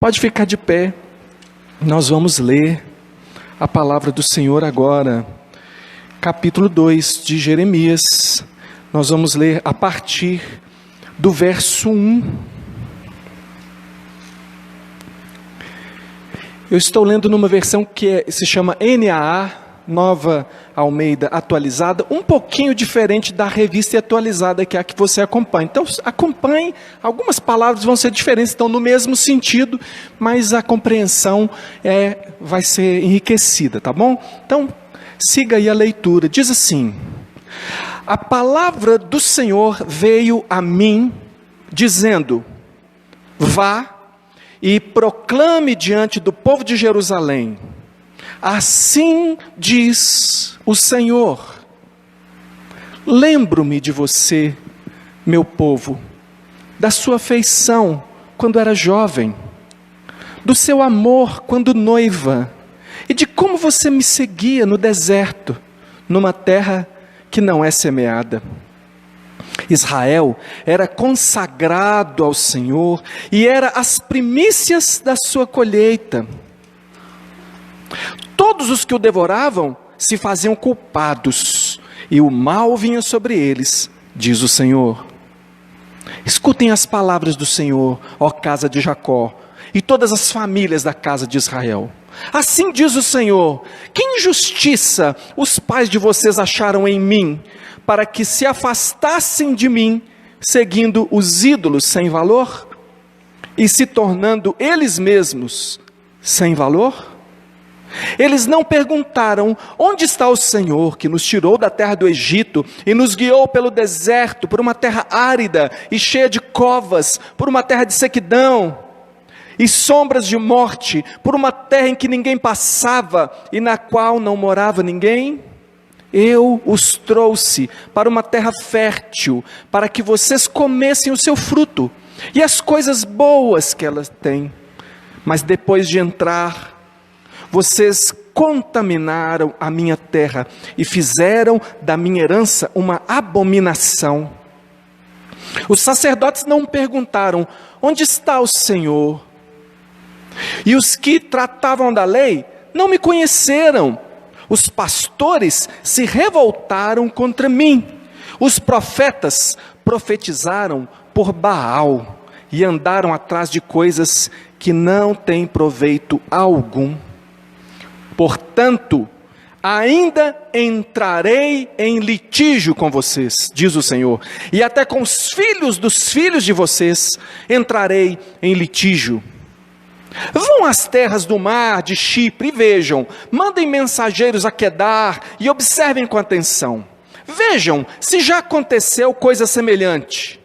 Pode ficar de pé, nós vamos ler a palavra do Senhor agora, capítulo 2 de Jeremias, nós vamos ler a partir do verso 1. Eu estou lendo numa versão que se chama NAA, Nova Almeida Atualizada, um pouquinho diferente da revista atualizada, que é a que você acompanha. Então, acompanhe, algumas palavras vão ser diferentes, estão no mesmo sentido, mas a compreensão vai ser enriquecida, tá bom? Então, siga aí a leitura. Diz assim: a palavra do Senhor veio a mim, dizendo: vá e proclame diante do povo de Jerusalém, assim diz o Senhor, lembro-me de você, meu povo, da sua afeição quando era jovem, do seu amor quando noiva, e de como você me seguia no deserto, numa terra que não é semeada. Israel era consagrado ao Senhor e era as primícias da sua colheita. Todos os que o devoravam se faziam culpados, e o mal vinha sobre eles, diz o Senhor. Escutem as palavras do Senhor, ó casa de Jacó, e todas as famílias da casa de Israel. Assim diz o Senhor: que injustiça os pais de vocês acharam em mim, para que se afastassem de mim, seguindo os ídolos sem valor, e se tornando eles mesmos sem valor? Eles não perguntaram: onde está o Senhor que nos tirou da terra do Egito e nos guiou pelo deserto, por uma terra árida e cheia de covas, por uma terra de sequidão e sombras de morte, por uma terra em que ninguém passava e na qual não morava ninguém? Eu os trouxe para uma terra fértil, para que vocês comessem o seu fruto e as coisas boas que ela tem. Mas depois de entrar, vocês contaminaram a minha terra e fizeram da minha herança uma abominação. Os sacerdotes não perguntaram: onde está o Senhor? E os que tratavam da lei não me conheceram. Os pastores se revoltaram contra mim. Os profetas profetizaram por Baal e andaram atrás de coisas que não têm proveito algum. Portanto, ainda entrarei em litígio com vocês, diz o Senhor, e até com os filhos dos filhos de vocês entrarei em litígio. Vão às terras do mar de Chipre e vejam, mandem mensageiros a Quedar e observem com atenção. Vejam se já aconteceu coisa semelhante.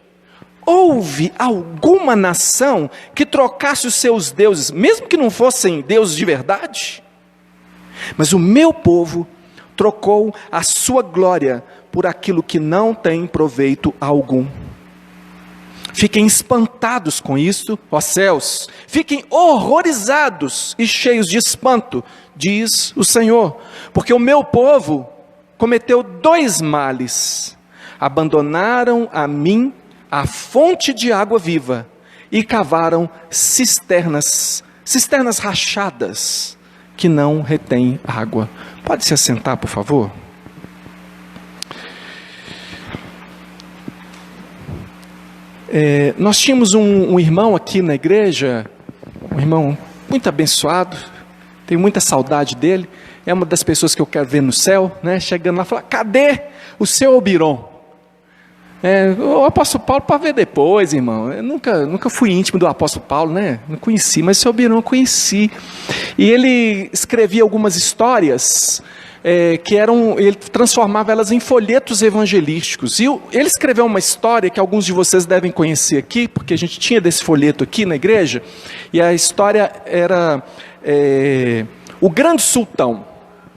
Houve alguma nação que trocasse os seus deuses, mesmo que não fossem deuses de verdade? Mas o meu povo trocou a sua glória por aquilo que não tem proveito algum. Fiquem espantados com isso, ó céus, fiquem horrorizados e cheios de espanto, diz o Senhor, porque o meu povo cometeu 2 males: abandonaram a mim a fonte de água viva e cavaram cisternas rachadas que não retêm água. Pode se assentar, por favor? Nós tínhamos um irmão aqui na igreja, um irmão muito abençoado, tenho muita saudade dele, é uma das pessoas que eu quero ver no céu, né? Chegando lá, falar: cadê o seu Obiron? O apóstolo Paulo, para ver depois, irmão. Eu nunca fui íntimo do apóstolo Paulo, né? Não conheci, mas o seu Obiron eu conheci. E ele escrevia algumas histórias ele transformava elas em folhetos evangelísticos. E ele escreveu uma história que alguns de vocês devem conhecer aqui, porque a gente tinha desse folheto aqui na igreja, e a história era o Grande Sultão,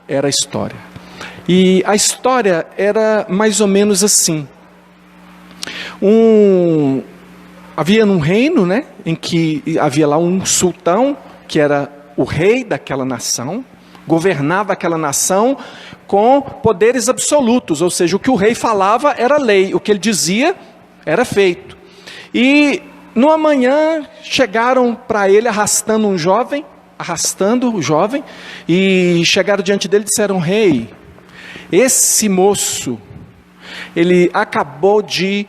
era a história. E a história era mais ou menos assim: havia um reino, né, em que havia lá um sultão, que era o rei daquela nação, governava aquela nação com poderes absolutos, ou seja, o que o rei falava era lei, o que ele dizia era feito. E numa manhã chegaram para ele arrastando o jovem, e chegaram diante dele e disseram: rei, esse moço, ele acabou de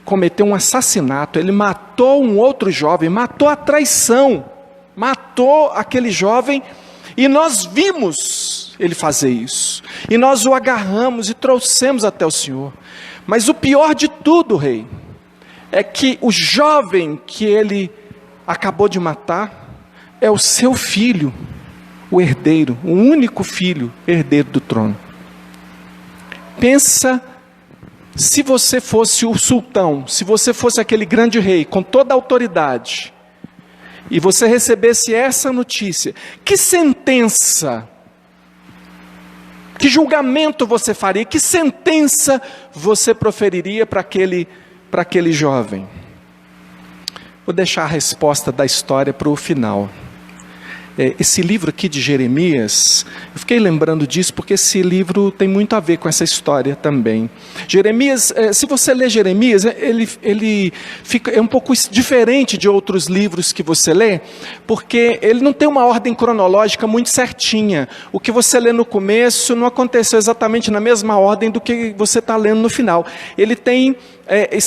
cometer um assassinato, ele matou um outro jovem, matou a traição, matou aquele jovem, e nós vimos ele fazer isso, e nós o agarramos e trouxemos até o Senhor. Mas o pior de tudo, rei, é que o jovem que ele acabou de matar é o seu filho, o herdeiro, o único filho herdeiro do trono. Pensa, se você fosse o sultão, se você fosse aquele grande rei com toda a autoridade, e você recebesse essa notícia, que sentença, que julgamento você faria, que sentença você proferiria para aquele jovem? Vou deixar a resposta da história para o final. Esse livro aqui de Jeremias, eu fiquei lembrando disso porque esse livro tem muito a ver com essa história também. Jeremias, se você ler Jeremias, ele é um pouco diferente de outros livros que você lê, porque ele não tem uma ordem cronológica muito certinha. O que você lê no começo não aconteceu exatamente na mesma ordem do que você está lendo no final. Ele tem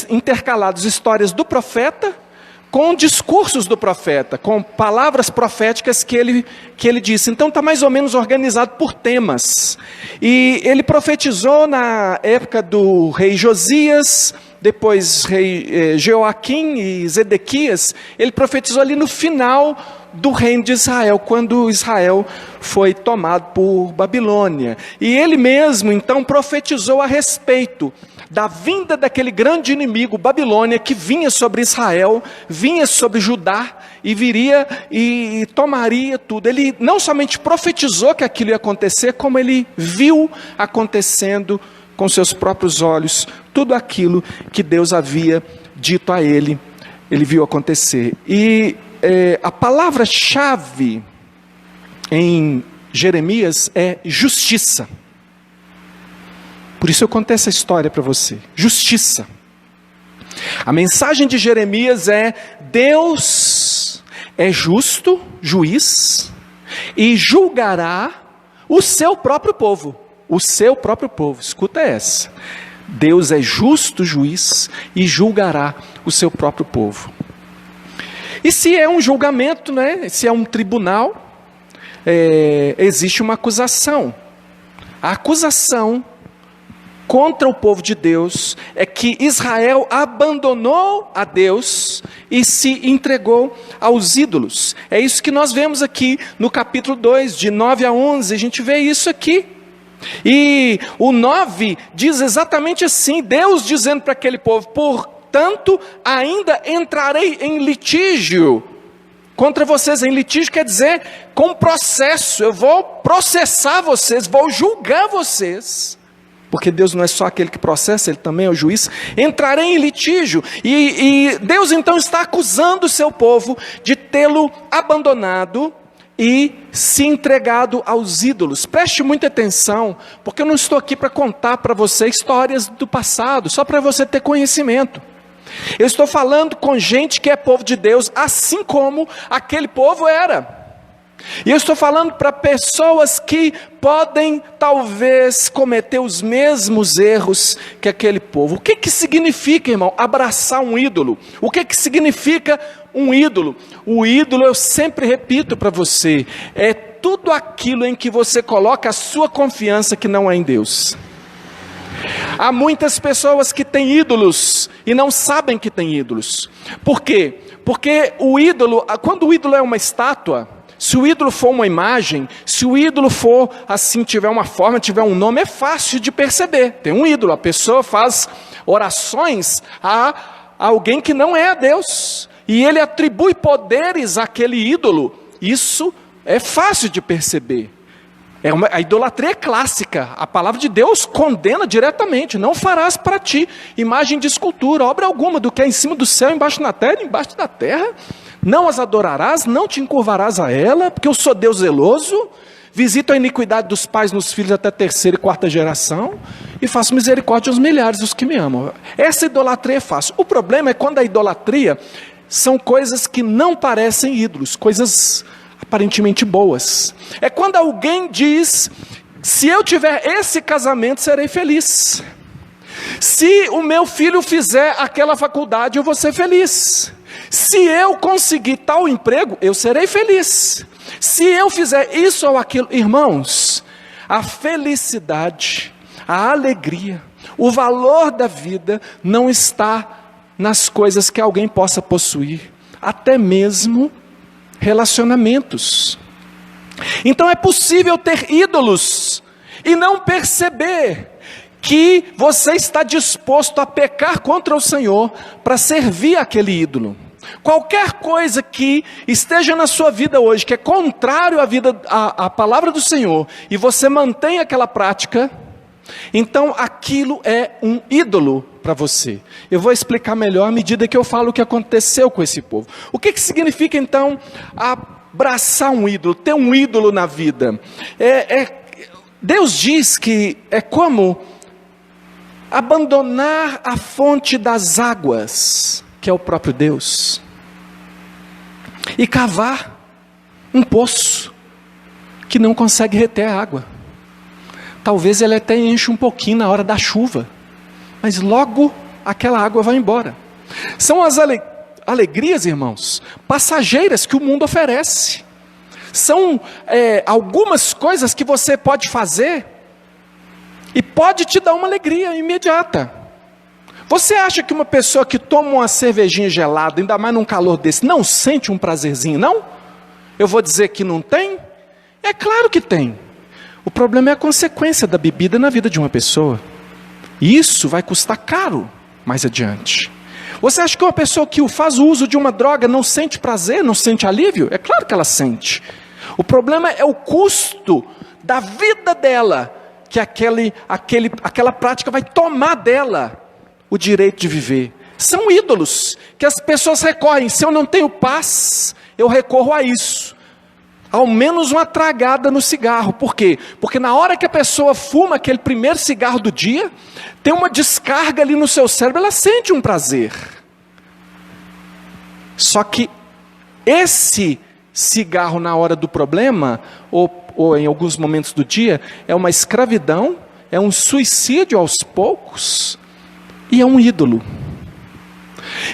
intercalados histórias do profeta, com discursos do profeta, com palavras proféticas que ele disse. Então está mais ou menos organizado por temas. E ele profetizou na época do rei Josias, depois rei Joaquim e Zedequias. Ele profetizou ali no final do reino de Israel, quando Israel foi tomado por Babilônia. E ele mesmo então profetizou a respeito da vinda daquele grande inimigo, Babilônia, que vinha sobre Israel, vinha sobre Judá, e viria e tomaria tudo. Ele não somente profetizou que aquilo ia acontecer, como ele viu acontecendo com seus próprios olhos, tudo aquilo que Deus havia dito a ele, ele viu acontecer. E a palavra-chave em Jeremias é justiça. Por isso eu contei essa história para você. Justiça. A mensagem de Jeremias é: Deus é justo, juiz, e julgará o seu próprio povo. O seu próprio povo, escuta essa. Deus é justo, juiz, e julgará o seu próprio povo. E se é um julgamento, né? Se é um tribunal, existe uma acusação. A acusação contra o povo de Deus é que Israel abandonou a Deus e se entregou aos ídolos. É isso que nós vemos aqui no capítulo 2, de 9 a 11, a gente vê isso aqui. E o 9 diz exatamente assim, Deus dizendo para aquele povo: portanto, ainda entrarei em litígio contra vocês. Em litígio quer dizer com processo, eu vou processar vocês, vou julgar vocês. Porque Deus não é só aquele que processa, Ele também é o juiz. Entrarei em litígio. E Deus então está acusando o seu povo de tê-lo abandonado e se entregado aos ídolos. Preste muita atenção, porque eu não estou aqui para contar para você histórias do passado, só para você ter conhecimento. Eu estou falando com gente que é povo de Deus, assim como aquele povo era. E eu estou falando para pessoas que podem talvez cometer os mesmos erros que aquele povo. O que significa, irmão, abraçar um ídolo? O que significa um ídolo? O ídolo, eu sempre repito para você, é tudo aquilo em que você coloca a sua confiança que não é em Deus. Há muitas pessoas que têm ídolos e não sabem que têm ídolos. Por quê? Porque o ídolo, quando o ídolo é uma estátua, se o ídolo for uma imagem, se o ídolo for assim, tiver uma forma, tiver um nome, é fácil de perceber. Tem um ídolo, a pessoa faz orações a alguém que não é a Deus, e ele atribui poderes àquele ídolo. Isso é fácil de perceber. A idolatria é clássica. A palavra de Deus condena diretamente: não farás para ti imagem de escultura, obra alguma do que é em cima do céu, embaixo na terra, embaixo da terra. Não as adorarás, não te encurvarás a ela, porque eu sou Deus zeloso, visito a iniquidade dos pais nos filhos até 3ª e 4ª geração, e faço misericórdia aos milhares dos que me amam. Essa idolatria é fácil. O problema é quando a idolatria são coisas que não parecem ídolos, coisas aparentemente boas. É quando alguém diz: se eu tiver esse casamento, serei feliz. Se o meu filho fizer aquela faculdade, eu vou ser feliz. Se eu conseguir tal emprego, eu serei feliz. Se eu fizer isso ou aquilo, irmãos, a felicidade, a alegria, o valor da vida não está nas coisas que alguém possa possuir, até mesmo relacionamentos. Então é possível ter ídolos e não perceber que você está disposto a pecar contra o Senhor para servir aquele ídolo. Qualquer coisa que esteja na sua vida hoje, que é contrário à palavra do Senhor, e você mantém aquela prática, então aquilo é um ídolo para você. Eu vou explicar melhor à medida que eu falo o que aconteceu com esse povo. O que significa então abraçar um ídolo, ter um ídolo na vida? Deus diz que é como abandonar a fonte das águas, que é o próprio Deus, e cavar um poço que não consegue reter a água. Talvez ele até enche um pouquinho na hora da chuva, mas logo aquela água vai embora. São as alegrias, irmãos, passageiras que o mundo oferece. São algumas coisas que você pode fazer e pode te dar uma alegria imediata. Você acha que uma pessoa que toma uma cervejinha gelada, ainda mais num calor desse, não sente um prazerzinho, não? Eu vou dizer que não tem? É claro que tem. O problema é a consequência da bebida na vida de uma pessoa. E isso vai custar caro mais adiante. Você acha que uma pessoa que faz o uso de uma droga não sente prazer, não sente alívio? É claro que ela sente. O problema é o custo da vida dela, que aquela prática vai tomar dela o direito de viver. São ídolos que as pessoas recorrem. Se eu não tenho paz, eu recorro a isso. Ao menos uma tragada no cigarro. Por quê? Porque na hora que a pessoa fuma aquele primeiro cigarro do dia, tem uma descarga ali no seu cérebro, ela sente um prazer. Só que esse cigarro na hora do problema, ou em alguns momentos do dia, é uma escravidão, é um suicídio aos poucos, e é um ídolo.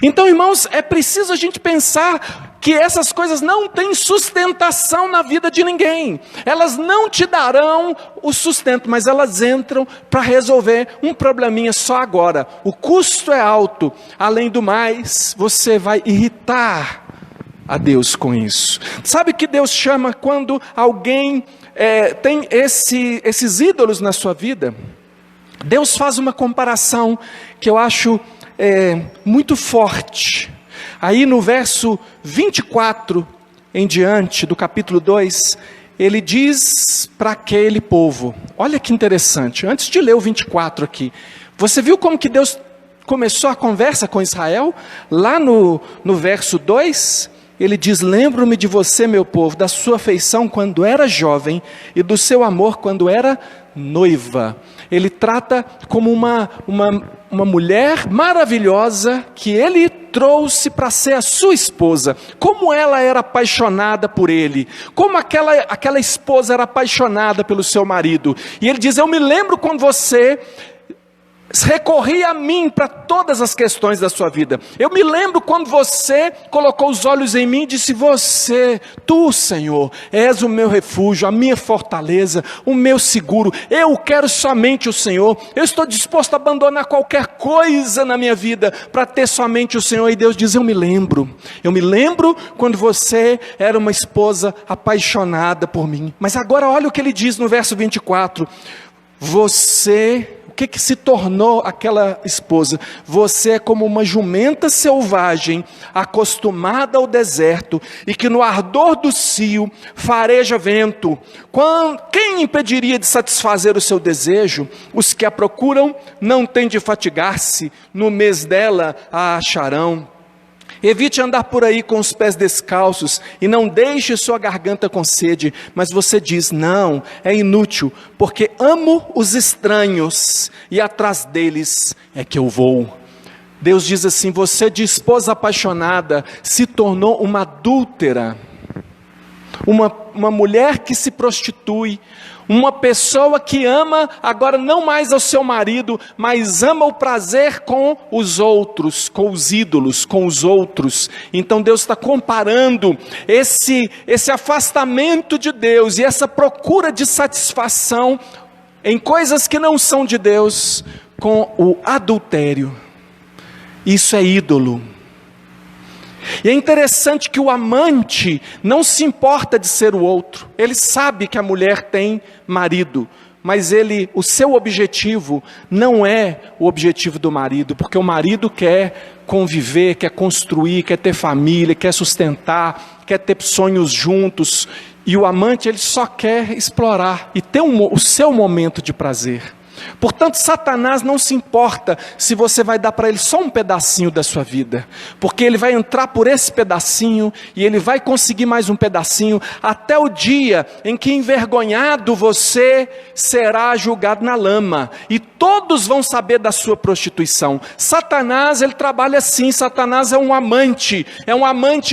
Então, irmãos, é preciso a gente pensar que essas coisas não têm sustentação na vida de ninguém. Elas não te darão o sustento, mas elas entram para resolver um probleminha só agora. O custo é alto. Além do mais, você vai irritar a Deus com isso. Sabe o que Deus chama quando alguém tem esses ídolos na sua vida? Deus faz uma comparação que eu acho muito forte. Aí no verso 24 em diante do capítulo 2, ele diz para aquele povo, olha que interessante, antes de ler o 24 aqui, você viu como que Deus começou a conversa com Israel? Lá no verso 2, ele diz: lembro-me de você, meu povo, da sua afeição quando era jovem e do seu amor quando era noiva. Ele trata como uma mulher maravilhosa que ele trouxe para ser a sua esposa. Como ela era apaixonada por ele, como aquela esposa era apaixonada pelo seu marido. E ele diz: eu me lembro quando você recorria a mim para todas as questões da sua vida. Eu me lembro quando você colocou os olhos em mim e disse: tu, Senhor, és o meu refúgio, a minha fortaleza, o meu seguro. Eu quero somente o Senhor. Eu estou disposto a abandonar qualquer coisa na minha vida para ter somente o Senhor. E Deus diz: eu me lembro quando você era uma esposa apaixonada por mim. Mas agora olha o que ele diz no verso 24. O que se tornou aquela esposa? Você é como uma jumenta selvagem, acostumada ao deserto, e que no ardor do cio fareja vento. Quem impediria de satisfazer o seu desejo? Os que a procuram não têm de fatigar-se, no mês dela a acharão. Evite andar por aí com os pés descalços e não deixe sua garganta com sede. Mas você diz: não, é inútil, porque amo os estranhos e atrás deles é que eu vou. Deus diz assim: você de esposa apaixonada se tornou uma adúltera, uma mulher que se prostitui, uma pessoa que ama agora não mais ao seu marido, mas ama o prazer com os outros, com os ídolos, com os outros. Então Deus está comparando esse afastamento de Deus e essa procura de satisfação em coisas que não são de Deus com o adultério. Isso é ídolo. E é interessante que o amante não se importa de ser o outro. Ele sabe que a mulher tem marido, mas o seu objetivo não é o objetivo do marido, porque o marido quer conviver, quer construir, quer ter família, quer sustentar, quer ter sonhos juntos. E o amante, ele só quer explorar e ter o seu momento de prazer. Portanto, Satanás não se importa se você vai dar para ele só um pedacinho da sua vida, porque ele vai entrar por esse pedacinho, e ele vai conseguir mais um pedacinho, até o dia em que envergonhado você será julgado na lama, e todos vão saber da sua prostituição. Satanás, ele trabalha assim. Satanás é um amante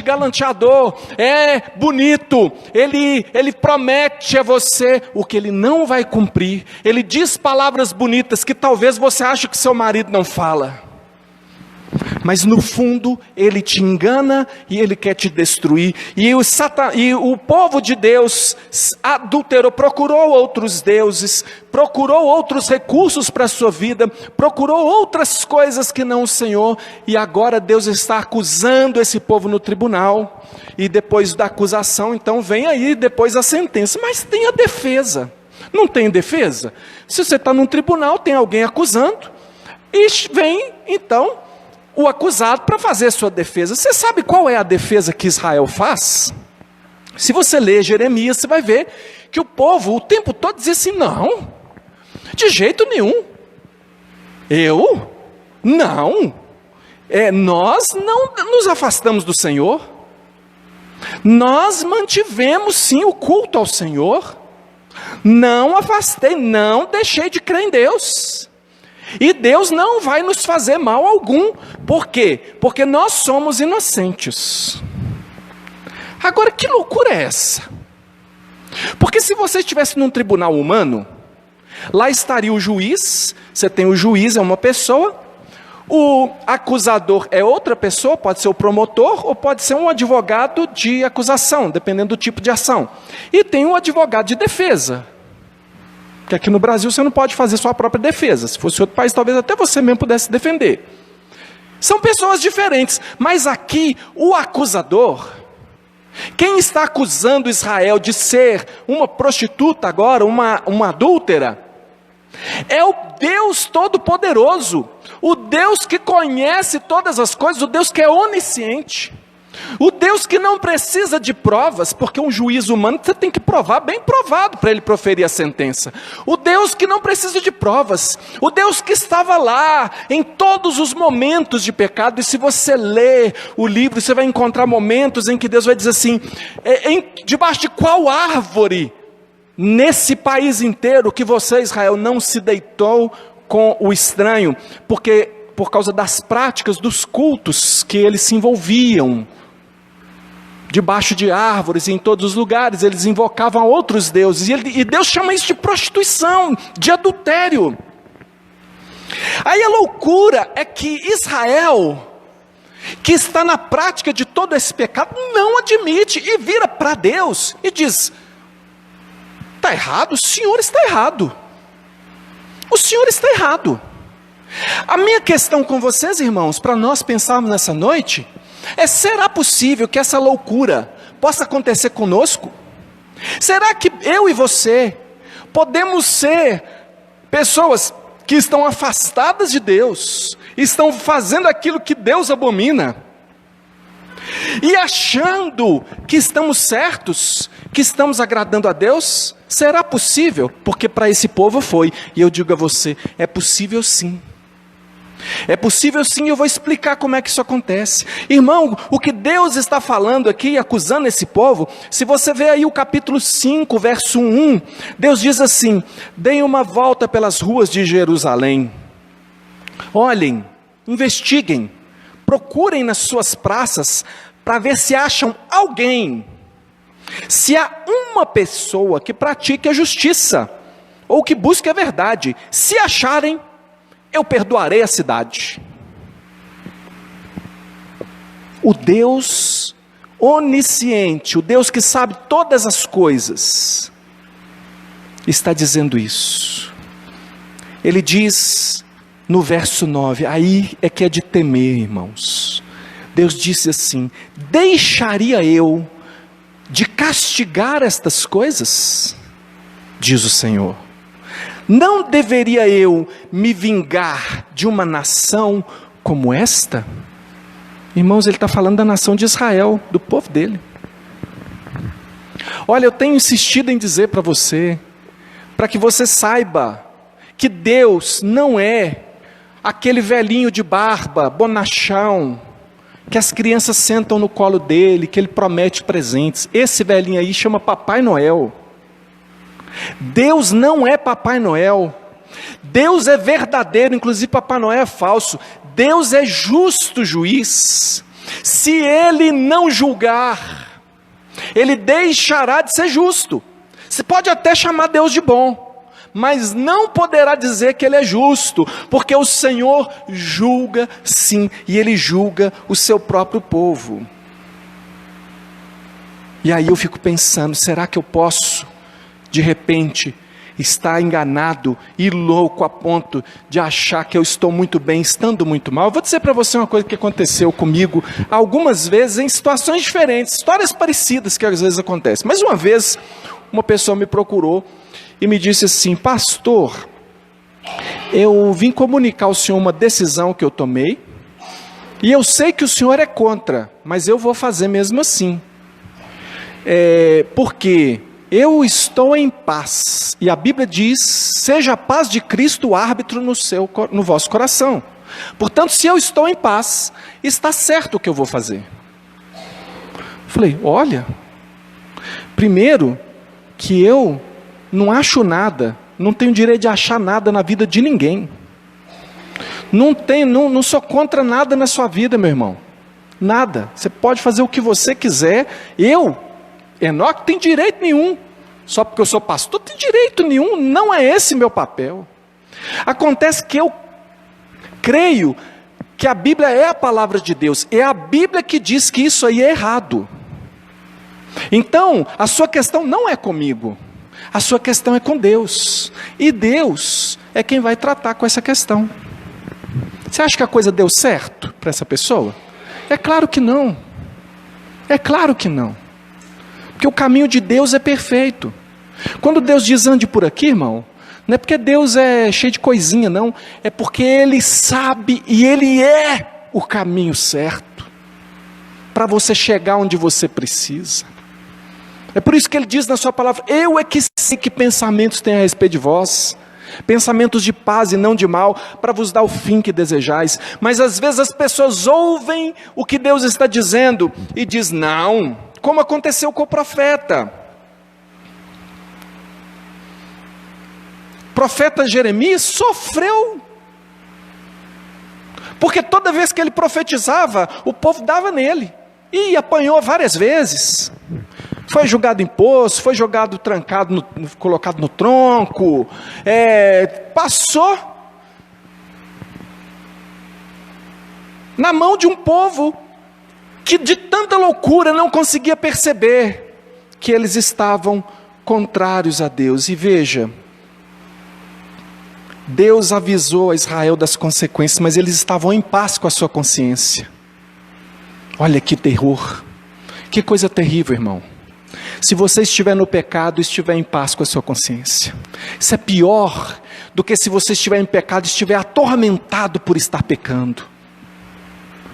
galanteador, é bonito, ele promete a você o que ele não vai cumprir, ele diz palavras bonitas que talvez você ache que seu marido não fala, mas no fundo ele te engana e ele quer te destruir. E o povo de Deus adulterou, procurou outros deuses, procurou outros recursos para a sua vida, procurou outras coisas que não o Senhor, e agora Deus está acusando esse povo no tribunal, e depois da acusação, então vem aí depois a sentença, mas tem a defesa. Não tem defesa? Se você está num tribunal, tem alguém acusando, e vem então o acusado para fazer a sua defesa. Você sabe qual é a defesa que Israel faz? Se você ler Jeremias, você vai ver que o povo o tempo todo dizia assim: não, de jeito nenhum, nós não nos afastamos do Senhor, nós mantivemos sim o culto ao Senhor, não afastei, não deixei de crer em Deus, e Deus não vai nos fazer mal algum. Por quê? Porque nós somos inocentes. Agora, que loucura é essa? Porque se você estivesse num tribunal humano, lá estaria o juiz. Você tem o juiz, é uma pessoa, o acusador é outra pessoa, pode ser o promotor ou pode ser um advogado de acusação, dependendo do tipo de ação, e tem um advogado de defesa, que aqui no Brasil você não pode fazer sua própria defesa. Se fosse outro país, talvez até você mesmo pudesse defender. São pessoas diferentes, mas aqui o acusador, quem está acusando Israel de ser uma prostituta agora, uma adúltera, é o Deus Todo-Poderoso, o Deus que conhece todas as coisas, o Deus que é onisciente, o Deus que não precisa de provas, porque um juiz humano você tem que provar, bem provado, para ele proferir a sentença. O Deus que não precisa de provas, o Deus que estava lá em todos os momentos de pecado. E se você ler o livro, você vai encontrar momentos em que Deus vai dizer assim: debaixo de qual árvore nesse país inteiro que você, Israel, não se deitou com o estranho, porque por causa das práticas dos cultos que eles se envolviam, debaixo de árvores e em todos os lugares, eles invocavam outros deuses, e Deus chama isso de prostituição, de adultério. Aí a loucura é que Israel, que está na prática de todo esse pecado, não admite e vira para Deus e diz: está errado? O Senhor está errado. O Senhor está errado. A minha questão com vocês, irmãos, para nós pensarmos nessa noite, é: será possível que essa loucura possa acontecer conosco? Será que eu e você podemos ser pessoas que estão afastadas de Deus, estão fazendo aquilo que Deus abomina, e achando que estamos certos, que estamos agradando a Deus? Será possível? Porque para esse povo foi, e eu digo a você, é possível sim. É possível sim, eu vou explicar como é que isso acontece. Irmão, o que Deus está falando aqui, acusando esse povo, se você ver aí o capítulo 5, verso 1, Deus diz assim: deem uma volta pelas ruas de Jerusalém, olhem investiguem, procurem nas suas praças para ver se acham alguém, se há uma pessoa que pratique a justiça, ou que busque a verdade. Se acharem, eu perdoarei a cidade. O Deus onisciente, o Deus que sabe todas as coisas, está dizendo isso. Ele diz no verso 9, aí é que é de temer, irmãos. Deus disse assim: deixaria eu de castigar estas coisas? Diz o Senhor. Não deveria eu me vingar de uma nação como esta? Irmãos, ele está falando da nação de Israel, do povo dele. Olha, eu tenho insistido em dizer para você, para que você saiba, que Deus não é aquele velhinho de barba, bonachão, que as crianças sentam no colo dele, que ele promete presentes. Esse velhinho aí chama Papai Noel. Deus não é Papai Noel. Deus é verdadeiro, inclusive Papai Noel é falso. Deus é justo juiz. Se Ele não julgar, Ele deixará de ser justo. Você pode até chamar Deus de bom, mas não poderá dizer que Ele é justo, porque o Senhor julga sim, e Ele julga o seu próprio povo. E aí eu fico pensando, será que eu posso, de repente, estar enganado e louco a ponto de achar que eu estou muito bem, estando muito mal? Eu vou dizer para você uma coisa que aconteceu comigo algumas vezes em situações diferentes, histórias parecidas que às vezes acontecem. Mas uma vez, uma pessoa me procurou e me disse assim: pastor, eu vim comunicar ao senhor uma decisão que eu tomei, e eu sei que o senhor é contra, mas eu vou fazer mesmo assim. Porque eu estou em paz, e a Bíblia diz: seja a paz de Cristo o árbitro no vosso coração. Portanto, se eu estou em paz, está certo o que eu vou fazer. Falei: olha, primeiro que eu não acho nada, não tenho direito de achar nada na vida de ninguém. Não sou contra nada na sua vida, meu irmão. Nada. Você pode fazer o que você quiser. Enoque, tem direito nenhum. Só porque eu sou pastor, tem direito nenhum. Não é esse meu papel. Acontece que eu creio que a Bíblia é a palavra de Deus. É a Bíblia que diz que isso aí é errado. Então, a sua questão não é comigo. A sua questão é com Deus. E Deus é quem vai tratar com essa questão. Você acha que a coisa deu certo para essa pessoa? É claro que não. É claro que não. Porque o caminho de Deus é perfeito. Quando Deus diz ande por aqui, irmão, não é porque Deus é cheio de coisinha, não. É porque Ele sabe e Ele é o caminho certo para você chegar onde você precisa. É por isso que Ele diz na sua palavra: eu é que sei que pensamentos tem a respeito de vós, pensamentos de paz e não de mal, para vos dar o fim que desejais. Mas às vezes as pessoas ouvem o que Deus está dizendo e diz não, como aconteceu com o profeta. O profeta Jeremias sofreu, porque toda vez que ele profetizava, o povo dava nele, e apanhou várias vezes. Foi julgado em poço, foi jogado trancado, colocado no tronco, passou na mão de um povo que de tanta loucura não conseguia perceber que eles estavam contrários a Deus. E veja, Deus avisou a Israel das consequências, mas eles estavam em paz com a sua consciência. Olha que terror, que coisa terrível, irmão. Se você estiver no pecado, estiver em paz com a sua consciência. Isso é pior do que se você estiver em pecado e estiver atormentado por estar pecando.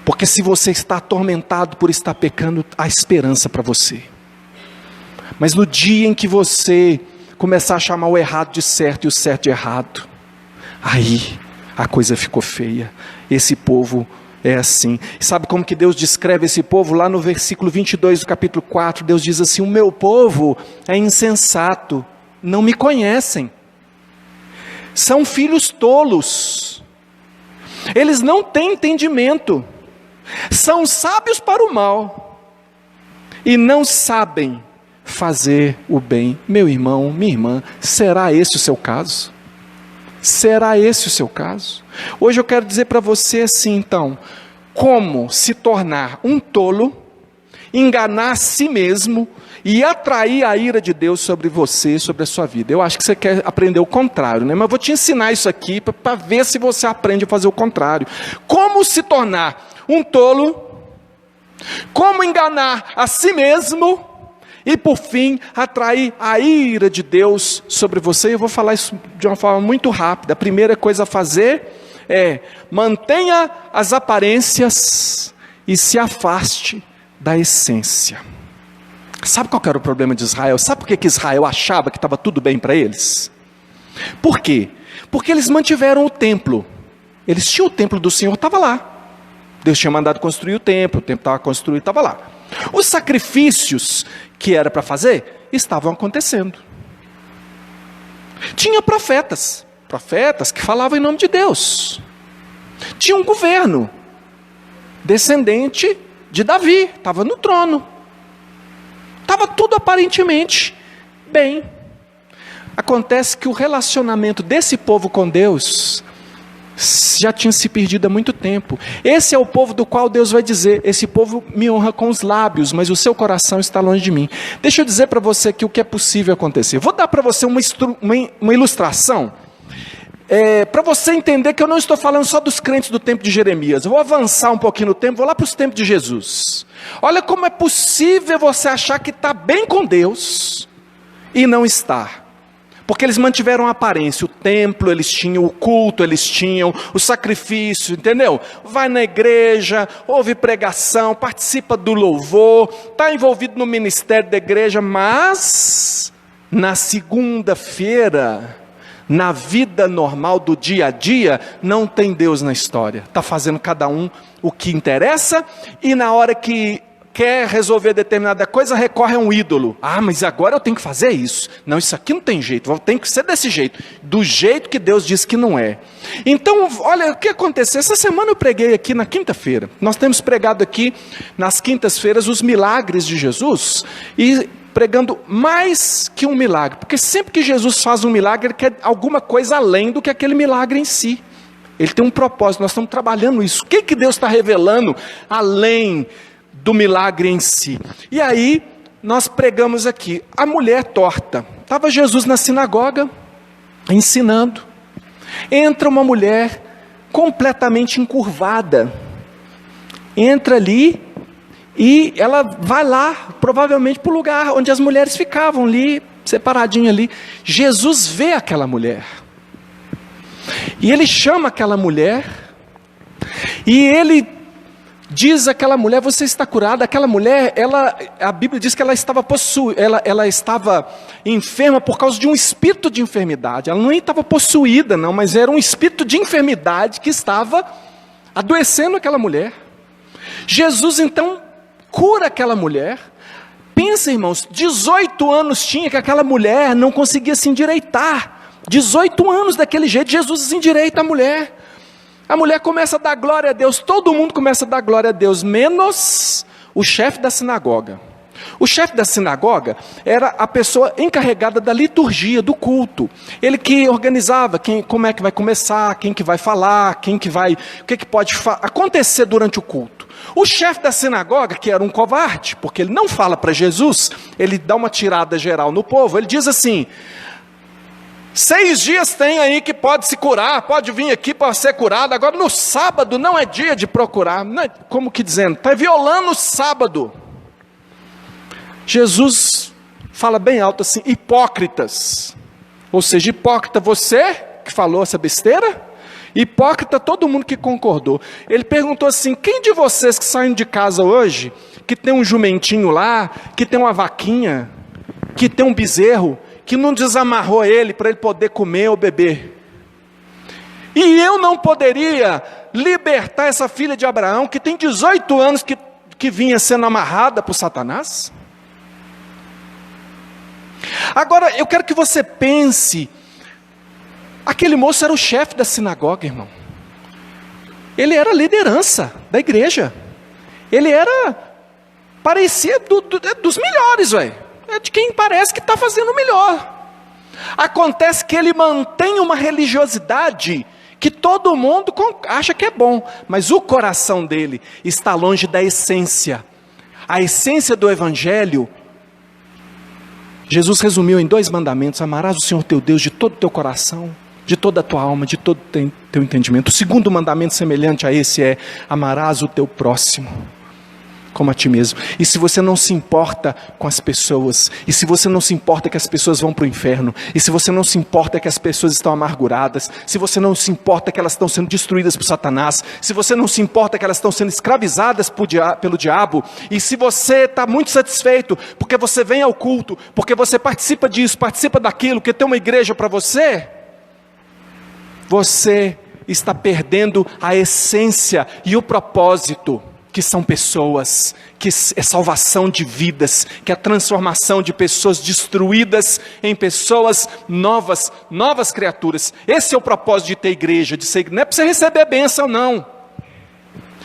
Porque se você está atormentado por estar pecando, há esperança para você. Mas no dia em que você começar a chamar o errado de certo e o certo de errado, aí a coisa ficou feia. Esse povo é assim. E sabe como que Deus descreve esse povo? Lá no versículo 22 do capítulo 4, Deus diz assim: o meu povo é insensato, não me conhecem, são filhos tolos. Eles não têm entendimento. São sábios para o mal e não sabem fazer o bem. Meu irmão, minha irmã, será esse o seu caso? Será esse o seu caso? Hoje eu quero dizer para você assim, então, como se tornar um tolo, enganar a si mesmo e atrair a ira de Deus sobre você, sobre a sua vida. Eu acho que você quer aprender o contrário, né? Mas eu vou te ensinar isso aqui para ver se você aprende a fazer o contrário. Como se tornar um tolo, como enganar a si mesmo e por fim atrair a ira de Deus sobre você. Eu vou falar isso de uma forma muito rápida. A primeira coisa a fazer é: mantenha as aparências e se afaste da essência. Sabe qual era o problema de Israel? Sabe por que Israel achava que estava tudo bem para eles? Por quê? Porque eles mantiveram o templo. Eles tinham o templo do Senhor, estava lá. Deus tinha mandado construir o templo estava construído, estava lá. Os sacrifícios que era para fazer, estavam acontecendo. Tinha profetas que falavam em nome de Deus. Tinha um governo, descendente de Davi, estava no trono. Estava tudo aparentemente bem. Acontece que o relacionamento desse povo com Deus já tinha se perdido há muito tempo. Esse é o povo do qual Deus vai dizer: esse povo me honra com os lábios, mas o seu coração está longe de mim. Deixa eu dizer para você aqui o que é possível acontecer. Vou dar para você uma ilustração, para você entender que eu não estou falando só dos crentes do tempo de Jeremias. Eu vou avançar um pouquinho no tempo, vou lá para os tempos de Jesus. Olha como é possível você achar que está bem com Deus e não está. Porque eles mantiveram a aparência, o templo eles tinham, o culto eles tinham, o sacrifício, entendeu? Vai na igreja, ouve pregação, participa do louvor, está envolvido no ministério da igreja, mas na segunda-feira, na vida normal do dia a dia, não tem Deus na história. Está fazendo cada um o que interessa e na hora que quer resolver determinada coisa, recorre a um ídolo. Ah, mas agora eu tenho que fazer isso. Não, isso aqui não tem jeito, tem que ser desse jeito. Do jeito que Deus disse que não é. Então, olha o que aconteceu. Essa semana eu preguei aqui na quinta-feira. Nós temos pregado aqui nas quintas-feiras os milagres de Jesus. E pregando mais que um milagre. Porque sempre que Jesus faz um milagre, ele quer alguma coisa além do que aquele milagre em si. Ele tem um propósito, nós estamos trabalhando isso. O que Deus está revelando além do milagre em si? E aí, nós pregamos aqui, a mulher torta. Estava Jesus na sinagoga, ensinando. Entra uma mulher completamente encurvada. Entra ali e ela vai lá, provavelmente para o lugar onde as mulheres ficavam ali, separadinha ali. Jesus vê aquela mulher. E ele chama aquela mulher. E ele diz àquela mulher: você está curada. Aquela mulher, a Bíblia diz que ela estava ela estava enferma por causa de um espírito de enfermidade. Ela não estava possuída não, mas era um espírito de enfermidade que estava adoecendo aquela mulher. Jesus então cura aquela mulher. Pensa, irmãos, 18 anos tinha que aquela mulher não conseguia se endireitar. 18 anos daquele jeito, Jesus se endireita a mulher. A mulher começa a dar glória a Deus, todo mundo começa a dar glória a Deus, menos o chefe da sinagoga. O chefe da sinagoga era a pessoa encarregada da liturgia, do culto. Ele que organizava como é que vai começar, quem que vai falar, o que pode acontecer durante o culto. O chefe da sinagoga, que era um covarde, porque ele não fala para Jesus, ele dá uma tirada geral no povo, ele diz assim: 6 dias tem aí que pode se curar, pode vir aqui para ser curado, agora no sábado não é dia de procurar. Não, como que dizendo, está violando o sábado. Jesus fala bem alto assim: hipócritas. Ou seja, hipócrita você que falou essa besteira, hipócrita todo mundo que concordou. Ele perguntou assim: quem de vocês que saem de casa hoje, que tem um jumentinho lá, que tem uma vaquinha, que tem um bezerro, que não desamarrou ele para ele poder comer ou beber? E eu não poderia libertar essa filha de Abraão, que tem 18 anos, que vinha sendo amarrada por Satanás? Agora, eu quero que você pense, aquele moço era o chefe da sinagoga, irmão. Ele era a liderança da igreja. Ele parecia dos melhores, velho. É de quem parece que está fazendo melhor. Acontece que ele mantém uma religiosidade que todo mundo acha que é bom, mas o coração dele está longe da essência. A essência do evangelho, Jesus resumiu em 2 mandamentos: amarás o Senhor teu Deus de todo o teu coração, de toda a tua alma, de todo o teu entendimento. O segundo mandamento semelhante a esse é: amarás o teu próximo como a ti mesmo. E se você não se importa com as pessoas, e se você não se importa que as pessoas vão para o inferno, e se você não se importa que as pessoas estão amarguradas, se você não se importa que elas estão sendo destruídas por Satanás, se você não se importa que elas estão sendo escravizadas pelo diabo, e se você está muito satisfeito porque você vem ao culto, porque você participa disso, participa daquilo, que tem uma igreja para você, você está perdendo a essência e o propósito, que são pessoas, que é salvação de vidas, que é a transformação de pessoas destruídas em pessoas novas criaturas. Esse é o propósito de ter igreja, não é para você receber bênção não.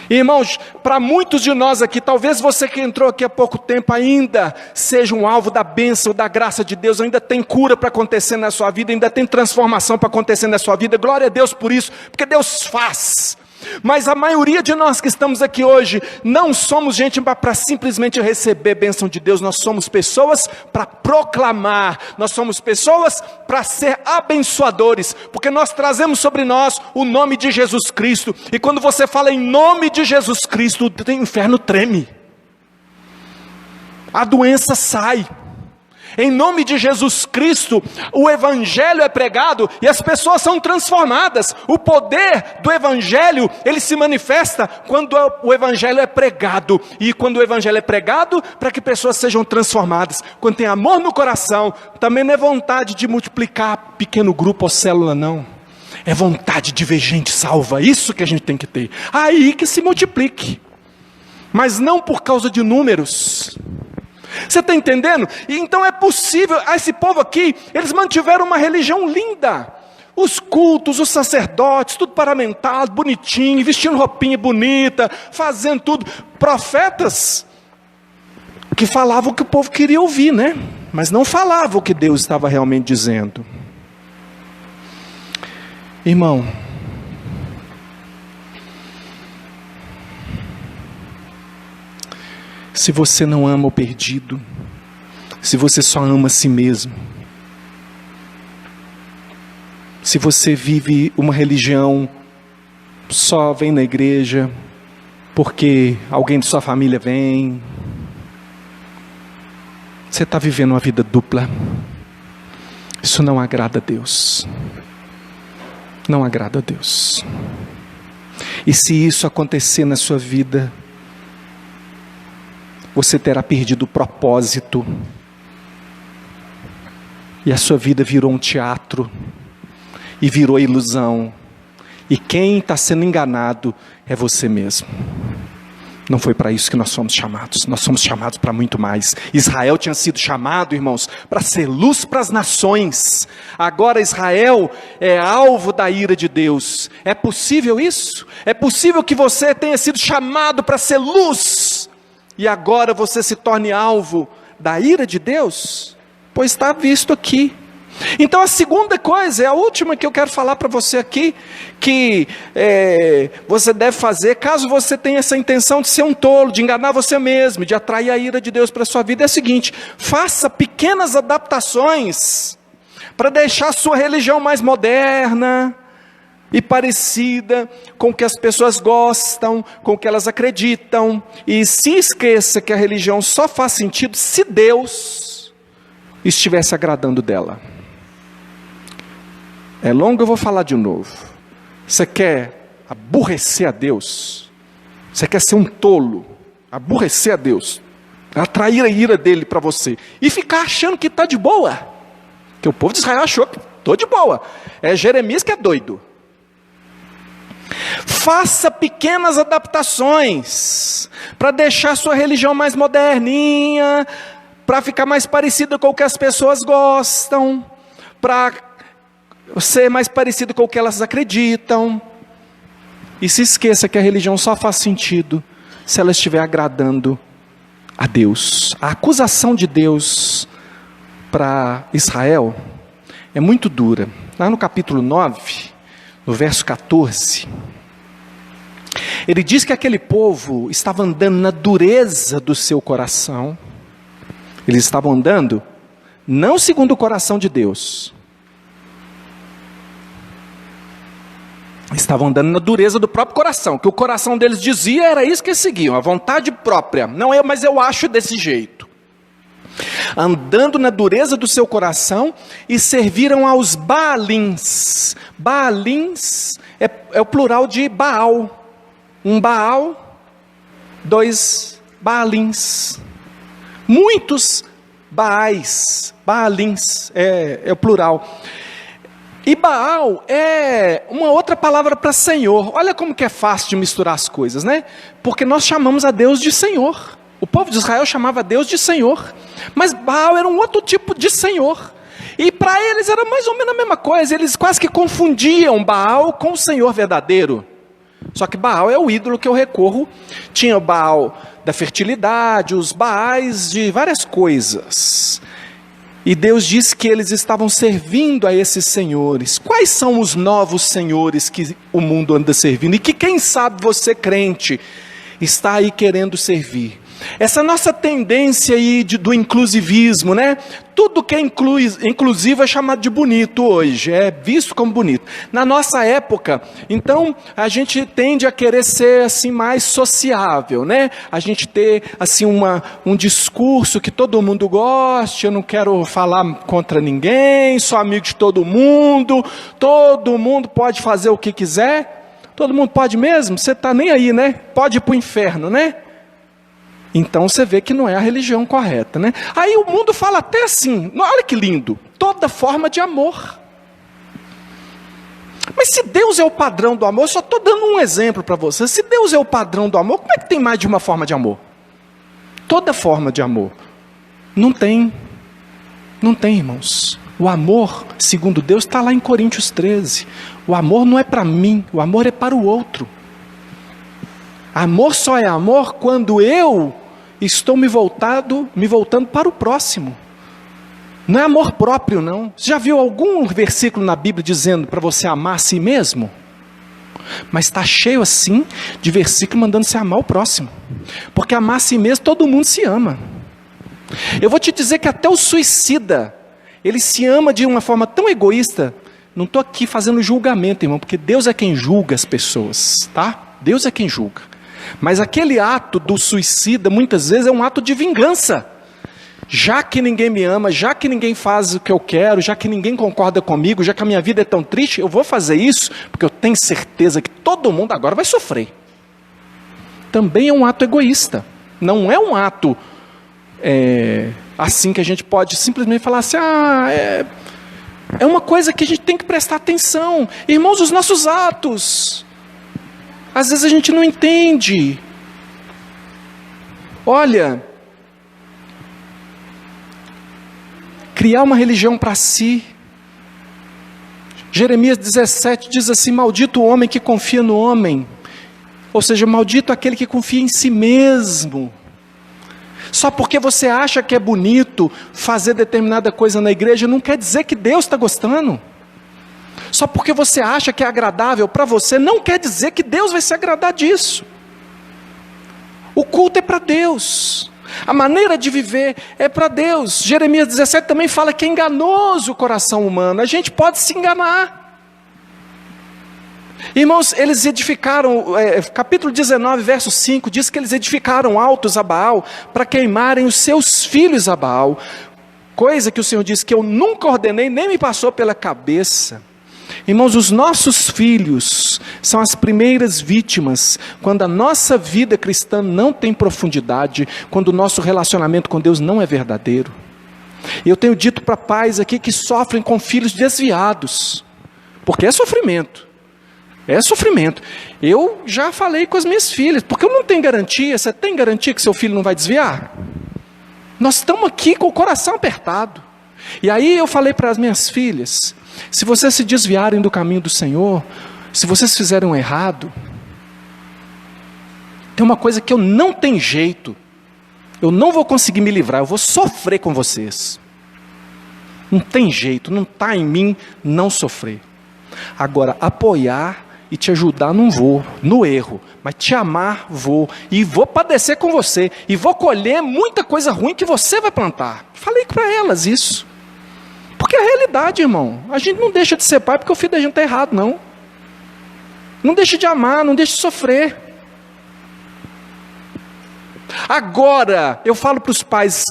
Irmãos, para muitos de nós aqui, talvez você que entrou aqui há pouco tempo ainda seja um alvo da bênção, da graça de Deus, ainda tem cura para acontecer na sua vida, ainda tem transformação para acontecer na sua vida. Glória a Deus por isso, porque Deus faz. Mas a maioria de nós que estamos aqui hoje, não somos gente para simplesmente receber bênção de Deus, nós somos pessoas para proclamar, nós somos pessoas para ser abençoadores, porque nós trazemos sobre nós o nome de Jesus Cristo, e quando você fala em nome de Jesus Cristo, o inferno treme, a doença sai. Em nome de Jesus Cristo, o evangelho é pregado e as pessoas são transformadas. O poder do evangelho, ele se manifesta quando o evangelho é pregado. E quando o evangelho é pregado, para que pessoas sejam transformadas. Quando tem amor no coração, também não é vontade de multiplicar pequeno grupo ou célula, não. É vontade de ver gente salva. Isso que a gente tem que ter. Aí que se multiplique. Mas não por causa de números. Você está entendendo? E então é possível, esse povo aqui, eles mantiveram uma religião linda. Os cultos, os sacerdotes, tudo paramentado, bonitinho, vestindo roupinha bonita, fazendo tudo. Profetas que falavam o que o povo queria ouvir, né? Mas não falavam o que Deus estava realmente dizendo. Irmão, se você não ama o perdido, se você só ama a si mesmo, se você vive uma religião, só vem na igreja porque alguém de sua família vem, você está vivendo uma vida dupla. Isso não agrada a Deus. Não agrada a Deus. E se isso acontecer na sua vida, você terá perdido o propósito, e a sua vida virou um teatro, e virou ilusão, e quem está sendo enganado é você mesmo. Não foi para isso que nós somos chamados para muito mais. Israel tinha sido chamado, irmãos, para ser luz para as nações. Agora Israel é alvo da ira de Deus. É possível isso? É possível que você tenha sido chamado para ser luz, e agora você se torne alvo da ira de Deus? Pois está visto aqui. Então a segunda coisa, é a última que eu quero falar para você aqui, que você deve fazer, caso você tenha essa intenção de ser um tolo, de enganar você mesmo, de atrair a ira de Deus para a sua vida, é a seguinte: faça pequenas adaptações, para deixar a sua religião mais moderna, e parecida com o que as pessoas gostam, com o que elas acreditam, e se esqueça que a religião só faz sentido se Deus estivesse agradando dela. É longo, eu vou falar de novo. Você quer aborrecer a Deus? Você quer ser um tolo, aborrecer a Deus, atrair a ira dele para você, e ficar achando que está de boa, que o povo de Israel achou que estou de boa. É Jeremias que é doido. Faça pequenas adaptações, para deixar sua religião mais moderninha, para ficar mais parecida com o que as pessoas gostam, para ser mais parecido com o que elas acreditam. E se esqueça que a religião só faz sentido se ela estiver agradando a Deus. A acusação de Deus para Israel é muito dura. Lá no capítulo 9, no verso 14, ele diz que aquele povo estava andando na dureza do seu coração. Eles estavam andando não segundo o coração de Deus. Estavam andando na dureza do próprio coração. O que o coração deles dizia era isso que eles seguiam, a vontade própria. Não é, mas eu acho desse jeito. Andando na dureza do seu coração e serviram aos Baalins. Baalins é o plural de Baal. Um Baal, dois Baalins. Muitos Baais, Baalins, é o plural. E Baal é uma outra palavra para Senhor. Olha como que é fácil de misturar as coisas, né? Porque nós chamamos a Deus de Senhor. O povo de Israel chamava Deus de Senhor. Mas Baal era um outro tipo de Senhor. E para eles era mais ou menos a mesma coisa. Eles quase que confundiam Baal com o Senhor verdadeiro. Só que Baal é o ídolo que eu recorro. Tinha o Baal da fertilidade, os Baais de várias coisas. E Deus disse que eles estavam servindo a esses senhores. Quais são os novos senhores que o mundo anda servindo? E que quem sabe você, crente, está aí querendo servir? Essa nossa tendência aí do inclusivismo, né? Tudo que é inclusivo é chamado de bonito hoje, é visto como bonito. Na nossa época, então, a gente tende a querer ser assim mais sociável, né? A gente ter assim um discurso que todo mundo goste, eu não quero falar contra ninguém, sou amigo de todo mundo pode fazer o que quiser. Todo mundo pode mesmo? Você está nem aí, né? Pode ir para o inferno, né? Então você vê que não é a religião correta, né? Aí o mundo fala até assim, olha que lindo, toda forma de amor. Mas se Deus é o padrão do amor, eu só estou dando um exemplo para você. Se Deus é o padrão do amor, como é que tem mais de uma forma de amor? Toda forma de amor. Não tem, irmãos. O amor, segundo Deus, está lá em Coríntios 13. O amor não é para mim, o amor é para o outro. Amor só é amor quando eu estou me voltando para o próximo. Não é amor próprio, não. Você já viu algum versículo na Bíblia dizendo para você amar a si mesmo? Mas está cheio assim de versículo mandando você amar o próximo. Porque amar a si mesmo, todo mundo se ama. Eu vou te dizer que até o suicida, ele se ama de uma forma tão egoísta. Não estou aqui fazendo julgamento, irmão, porque Deus é quem julga as pessoas, tá? Deus é quem julga. Mas aquele ato do suicida, muitas vezes, é um ato de vingança. Já que ninguém me ama, já que ninguém faz o que eu quero, já que ninguém concorda comigo, já que a minha vida é tão triste, eu vou fazer isso, porque eu tenho certeza que todo mundo agora vai sofrer. Também é um ato egoísta. Não é um ato assim que a gente pode simplesmente falar assim, é uma coisa que a gente tem que prestar atenção. Irmãos, os nossos atos... Às vezes a gente não entende. Olha, criar uma religião para si. Jeremias 17 diz assim, maldito o homem que confia no homem. Ou seja, maldito aquele que confia em si mesmo. Só porque você acha que é bonito fazer determinada coisa na igreja, não quer dizer que Deus está gostando. Só porque você acha que é agradável para você, não quer dizer que Deus vai se agradar disso. O culto é para Deus. A maneira de viver é para Deus. Jeremias 17 também fala que é enganoso o coração humano. A gente pode se enganar. Irmãos, eles edificaram, capítulo 19, verso 5, diz que eles edificaram altos a Baal para queimarem os seus filhos a Baal. Coisa que o Senhor disse que eu nunca ordenei, nem me passou pela cabeça. Irmãos, os nossos filhos são as primeiras vítimas quando a nossa vida cristã não tem profundidade, quando o nosso relacionamento com Deus não é verdadeiro. E eu tenho dito para pais aqui que sofrem com filhos desviados, porque é sofrimento. É sofrimento. Eu já falei com as minhas filhas, porque eu não tenho garantia. Você tem garantia que seu filho não vai desviar? Nós estamos aqui com o coração apertado. E aí eu falei para as minhas filhas, se vocês se desviarem do caminho do Senhor, se vocês fizerem um errado, Tem uma coisa que eu não tenho jeito, eu não vou conseguir me livrar, eu vou sofrer com vocês. Não tem jeito, não está em mim não sofrer. Agora, apoiar e te ajudar não vou, no erro, mas te amar vou, e vou padecer com você, e vou colher muita coisa ruim que você vai plantar. Falei para elas isso. Porque é a realidade, irmão. A gente não deixa de ser pai porque o filho da gente está errado, não. Não deixa de amar, não deixa de sofrer. Agora, eu falo para os pais,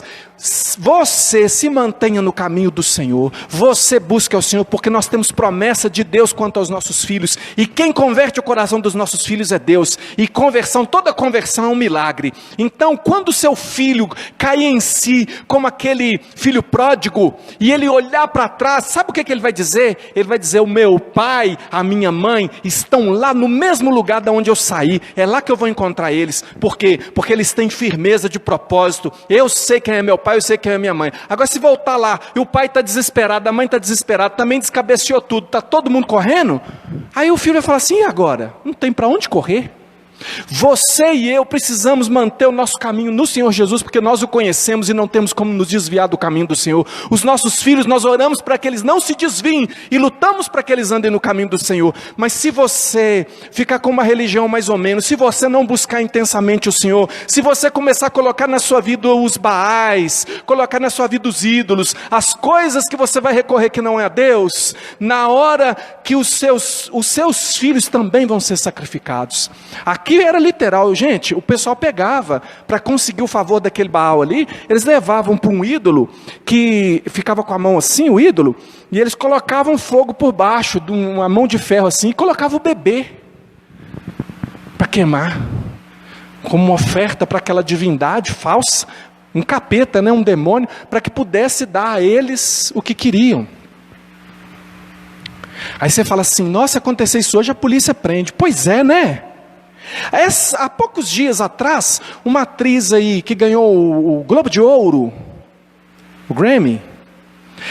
você se mantenha no caminho do Senhor, você busca o Senhor, porque nós temos promessa de Deus quanto aos nossos filhos, e quem converte o coração dos nossos filhos é Deus, e conversão, toda conversão é um milagre. Então, quando o seu filho cair em si, como aquele filho pródigo, e ele olhar para trás, sabe o que ele vai dizer? Ele vai dizer, o meu pai, a minha mãe, estão lá no mesmo lugar de onde eu saí, é lá que eu vou encontrar eles. Por quê? Porque eles têm firmeza de propósito, eu sei quem é meu pai, eu sei quem é minha mãe. Agora se voltar lá, e o pai está desesperado, a mãe está desesperada, também descabeceou tudo, está todo mundo correndo, aí o filho vai falar assim, e agora? Não tem para onde correr. Você e eu precisamos manter o nosso caminho no Senhor Jesus, porque nós o conhecemos e não temos como nos desviar do caminho do Senhor. Os nossos filhos, nós oramos para que eles não se desviem e lutamos para que eles andem no caminho do Senhor. Mas se você ficar com uma religião mais ou menos, se você não buscar intensamente o Senhor, se você começar a colocar na sua vida os baais, colocar na sua vida os ídolos, as coisas que você vai recorrer que não é a Deus, na hora que os seus filhos também vão ser sacrificados. Aqui era literal, gente, o pessoal pegava, para conseguir o favor daquele Baal ali, eles levavam para um ídolo, que ficava com a mão assim, o ídolo, e eles colocavam fogo por baixo, de uma mão de ferro assim, e colocavam o bebê, para queimar, como uma oferta para aquela divindade falsa, um capeta, né, um demônio, para que pudesse dar a eles o que queriam. Aí você fala assim, nossa, aconteceu isso hoje, a polícia prende. Pois é, né? Há poucos dias atrás, uma atriz aí que ganhou o Globo de Ouro, o Grammy,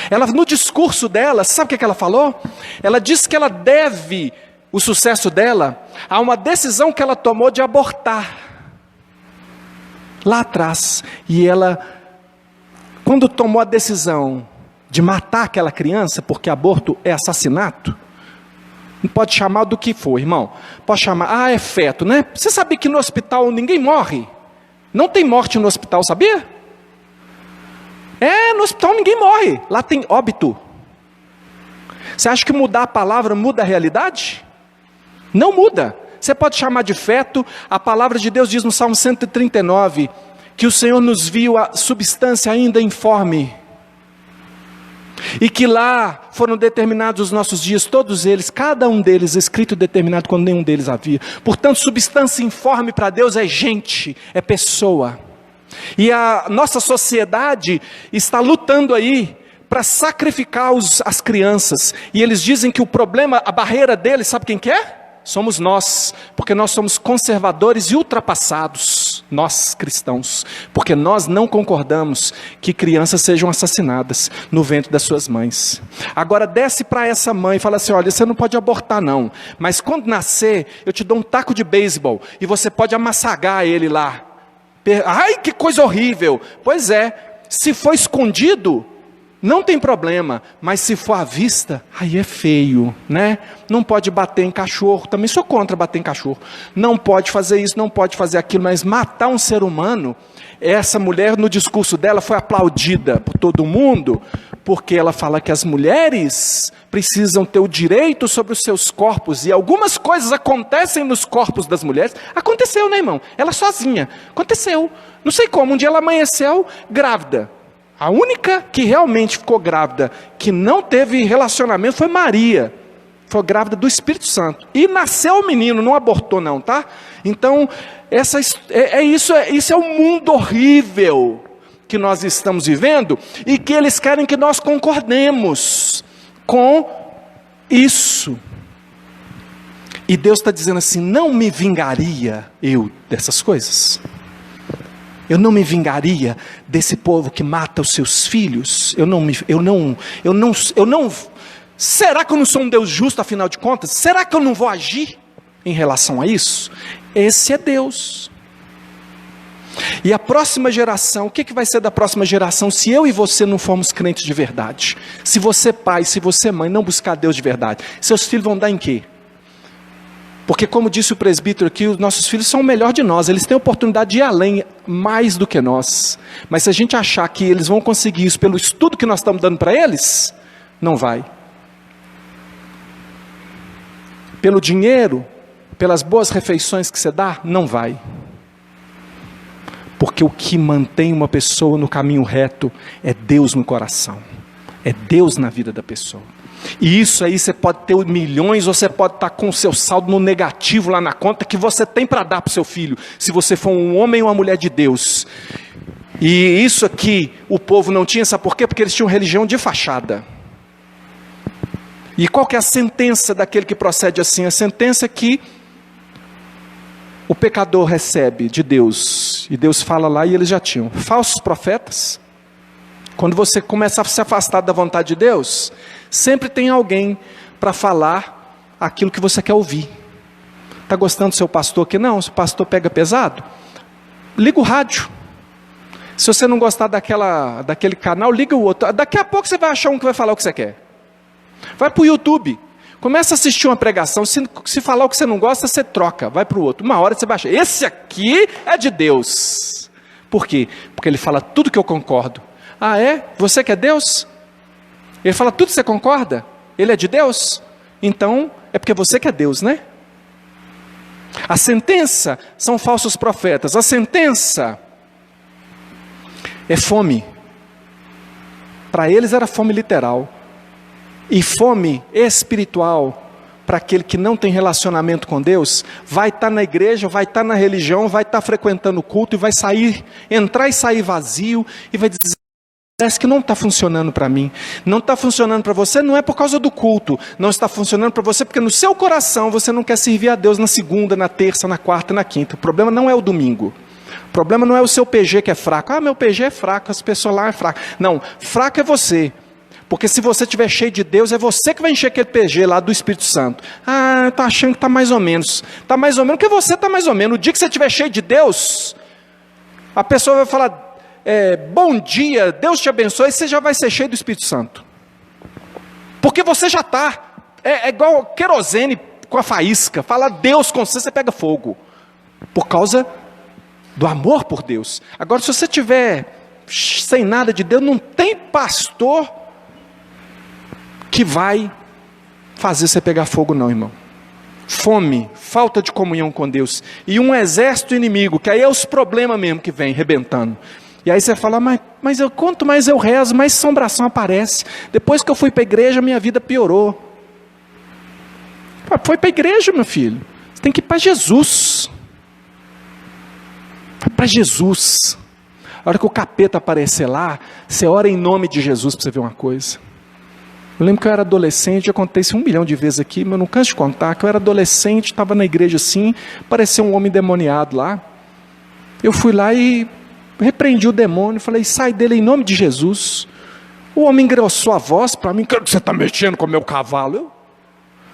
ela no discurso dela, sabe o que ela falou? Ela disse que ela deve o sucesso dela a uma decisão que ela tomou de abortar, lá atrás. E ela, quando tomou a decisão de matar aquela criança, porque aborto é assassinato, não pode chamar do que for, irmão. Pode chamar, é feto, né? Você sabia que no hospital ninguém morre? Não tem morte no hospital, sabia? No hospital ninguém morre. Lá tem óbito. Você acha que mudar a palavra muda a realidade? Não muda. Você pode chamar de feto. A palavra de Deus diz no Salmo 139, que o Senhor nos viu a substância ainda informe, e que lá foram determinados os nossos dias, todos eles, cada um deles escrito e determinado quando nenhum deles havia. Portanto, substância informe para Deus é gente, é pessoa. E a nossa sociedade está lutando aí para sacrificar as crianças. E eles dizem que o problema, a barreira deles, sabe quem que é? Somos nós, porque nós somos conservadores e ultrapassados, nós cristãos, porque nós não concordamos que crianças sejam assassinadas no ventre das suas mães. Agora desce para essa mãe e fala assim, olha, você não pode abortar não, mas quando nascer, eu te dou um taco de beisebol, e você pode amassagar ele lá. Ai, que coisa horrível! Pois é, se for escondido, não tem problema, mas se for à vista, aí é feio, né? Não pode bater em cachorro, também sou contra bater em cachorro. Não pode fazer isso, não pode fazer aquilo, mas matar um ser humano, essa mulher no discurso dela foi aplaudida por todo mundo, porque ela fala que as mulheres precisam ter o direito sobre os seus corpos, e algumas coisas acontecem nos corpos das mulheres. Aconteceu, né, irmão? Ela sozinha, aconteceu. Não sei como, um dia ela amanheceu grávida. A única que realmente ficou grávida, que não teve relacionamento, foi Maria. Foi grávida do Espírito Santo. E nasceu o menino, não abortou não, tá? Então, isso é um mundo horrível que nós estamos vivendo, e que eles querem que nós concordemos com isso. E Deus está dizendo assim, não me vingaria eu dessas coisas? Eu não me vingaria desse povo que mata os seus filhos? Será que eu não sou um Deus justo, afinal de contas? Será que eu não vou agir em relação a isso? Esse é Deus. E a próxima geração, o que vai ser da próxima geração se eu e você não formos crentes de verdade? Se você pai, se você mãe não buscar Deus de verdade, seus filhos vão dar em quê? Porque como disse o presbítero aqui, os nossos filhos são o melhor de nós, eles têm a oportunidade de ir além, mais do que nós. Mas se a gente achar que eles vão conseguir isso pelo estudo que nós estamos dando para eles, não vai. Pelo dinheiro, pelas boas refeições que você dá, não vai. Porque o que mantém uma pessoa no caminho reto é Deus no coração, é Deus na vida da pessoa. E isso aí você pode ter milhões, ou você pode estar com o seu saldo no negativo lá na conta, que você tem para dar para o seu filho, se você for um homem ou uma mulher de Deus. E isso aqui o povo não tinha, sabe por quê? Porque eles tinham religião de fachada. E qual que é a sentença daquele que procede assim? A sentença é que o pecador recebe de Deus, e Deus fala lá, e eles já tinham falsos profetas. Quando você começa a se afastar da vontade de Deus, sempre tem alguém para falar aquilo que você quer ouvir. Está gostando do seu pastor aqui? Não, se o pastor pega pesado, liga o rádio. Se você não gostar daquele canal, liga o outro. Daqui a pouco você vai achar um que vai falar o que você quer. Vai para o YouTube, começa a assistir uma pregação, se falar o que você não gosta, você troca, vai para o outro. Uma hora você vai achar, esse aqui é de Deus. Por quê? Porque ele fala tudo que eu concordo. Ah, é? Você que é Deus? Ele fala tudo que você concorda? Ele é de Deus? Então, é porque você que é Deus, né? A sentença são falsos profetas. A sentença é fome. Para eles era fome literal. E fome espiritual, para aquele que não tem relacionamento com Deus, vai estar na igreja, vai estar na religião, vai estar frequentando o culto, e vai entrar e sair vazio, e vai dizer, parece que não está funcionando para mim. Não está funcionando para você, não é por causa do culto, não está funcionando para você, porque no seu coração você não quer servir a Deus na segunda, na terça, na quarta e na quinta. O problema não é o domingo. O problema não é o seu PG que é fraco. Ah, meu PG é fraco, as pessoas lá é fraco. Não, fraco é você. Porque se você estiver cheio de Deus, é você que vai encher aquele PG lá do Espírito Santo. Ah, está achando que está mais ou menos. Está mais ou menos porque você está mais ou menos. No dia que você estiver cheio de Deus, a pessoa vai falar, bom dia, Deus te abençoe, e você já vai ser cheio do Espírito Santo. Porque você já está. É igual querosene com a faísca. Fala Deus com você, você pega fogo. Por causa do amor por Deus. Agora, se você estiver sem nada de Deus, não tem pastor que vai fazer você pegar fogo não, irmão. Fome, falta de comunhão com Deus, e um exército inimigo, que aí é os problemas mesmo que vem rebentando. E aí você fala, mas quanto mais eu rezo, mais assombração aparece. Depois que eu fui para a igreja, minha vida piorou. Foi para a igreja, meu filho. Você tem que ir para Jesus. Vai para Jesus. A hora que o capeta aparecer lá, você ora em nome de Jesus para você ver uma coisa. Eu lembro que eu era adolescente, já contei isso 1 milhão de vezes aqui, mas eu não canso de contar, que eu era adolescente, estava na igreja assim, apareceu um homem endemoniado lá. Eu fui lá e repreendi o demônio, falei, sai dele em nome de Jesus. O homem engrossou a voz para mim, que você está mexendo com o meu cavalo?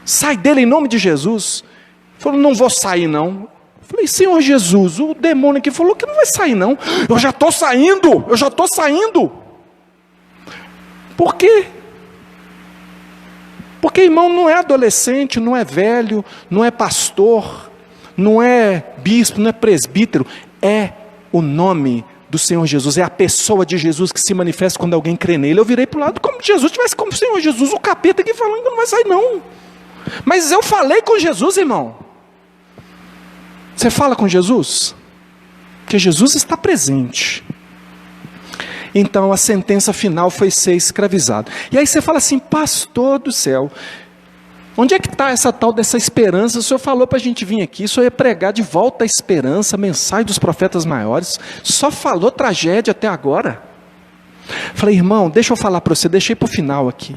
Sai dele em nome de Jesus. Ele falou, não vou sair não. Eu falei, Senhor Jesus, o demônio aqui falou que não vai sair não. Eu já estou saindo. Por quê? Porque, irmão, não é adolescente, não é velho, não é pastor, não é bispo, não é presbítero, é o nome do Senhor Jesus, é a pessoa de Jesus que se manifesta quando alguém crê nele. Eu virei para o lado como se Jesus tivesse como o Senhor Jesus, o capeta aqui falando que não vai sair não. Mas eu falei com Jesus, irmão. Você fala com Jesus? Porque Jesus está presente. Então a sentença final foi ser escravizado. E aí você fala assim, pastor do céu, onde é que está essa tal dessa esperança? O senhor falou para a gente vir aqui, o senhor ia pregar de volta a esperança, a mensagem dos profetas maiores, só falou tragédia até agora. Falei, irmão, deixa eu falar para você, deixei para o final aqui.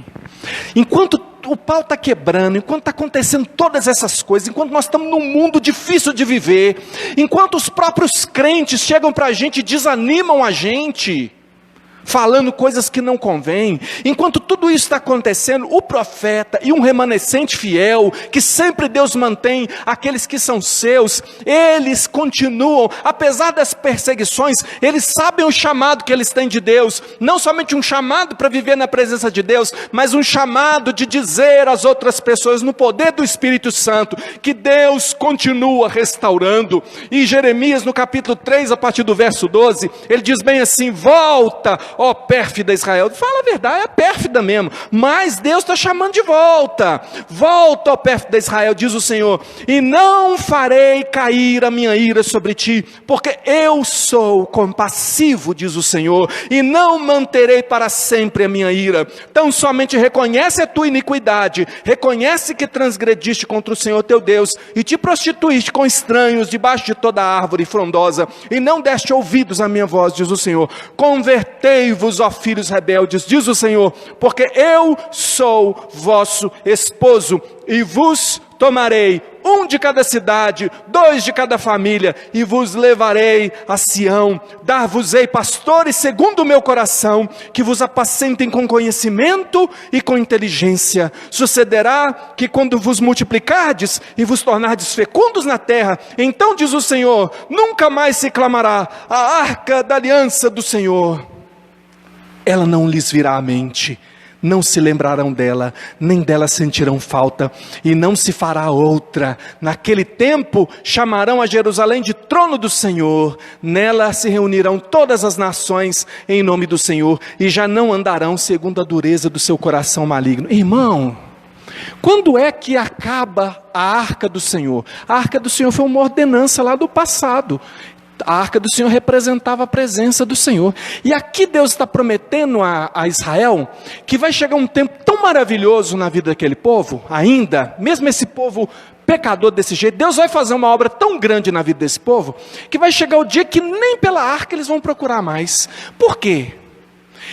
Enquanto o pau está quebrando, enquanto está acontecendo todas essas coisas, enquanto nós estamos num mundo difícil de viver, enquanto os próprios crentes chegam para a gente e desanimam a gente, falando coisas que não convêm. Enquanto tudo isso está acontecendo, o profeta e um remanescente fiel, que sempre Deus mantém, aqueles que são seus, eles continuam, apesar das perseguições, eles sabem o chamado que eles têm de Deus, não somente um chamado para viver na presença de Deus, mas um chamado de dizer às outras pessoas, no poder do Espírito Santo, que Deus continua restaurando. E Jeremias, no capítulo 3, a partir do verso 12, ele diz bem assim: volta, ó pérfida Israel. Fala a verdade, é pérfida mesmo, mas Deus está chamando de volta. Volta, ó pérfida Israel, diz o Senhor, e não farei cair a minha ira sobre ti, porque eu sou compassivo, diz o Senhor, e não manterei para sempre a minha ira. Então somente reconhece a tua iniquidade, reconhece que transgrediste contra o Senhor teu Deus, e te prostituíste com estranhos debaixo de toda árvore frondosa, e não deste ouvidos à minha voz, diz o Senhor. Convertei-vos, ó filhos rebeldes, diz o Senhor, porque eu sou vosso esposo, e vos tomarei, um de cada cidade, 2 de cada família, e vos levarei a Sião, dar-vos-ei pastores segundo o meu coração, que vos apacentem com conhecimento e com inteligência. Sucederá que quando vos multiplicardes e vos tornardes fecundos na terra, então diz o Senhor, nunca mais se clamará a arca da aliança do Senhor. Ela não lhes virá à mente, não se lembrarão dela, nem dela sentirão falta, e não se fará outra. Naquele tempo chamarão a Jerusalém de trono do Senhor, nela se reunirão todas as nações em nome do Senhor, e já não andarão segundo a dureza do seu coração maligno. Irmão, quando é que acaba a arca do Senhor? A arca do Senhor foi uma ordenança lá do passado. A arca do Senhor representava a presença do Senhor. E aqui Deus está prometendo a Israel que vai chegar um tempo tão maravilhoso na vida daquele povo, ainda, mesmo esse povo pecador desse jeito, Deus vai fazer uma obra tão grande na vida desse povo, que vai chegar o dia que nem pela arca eles vão procurar mais. Por quê?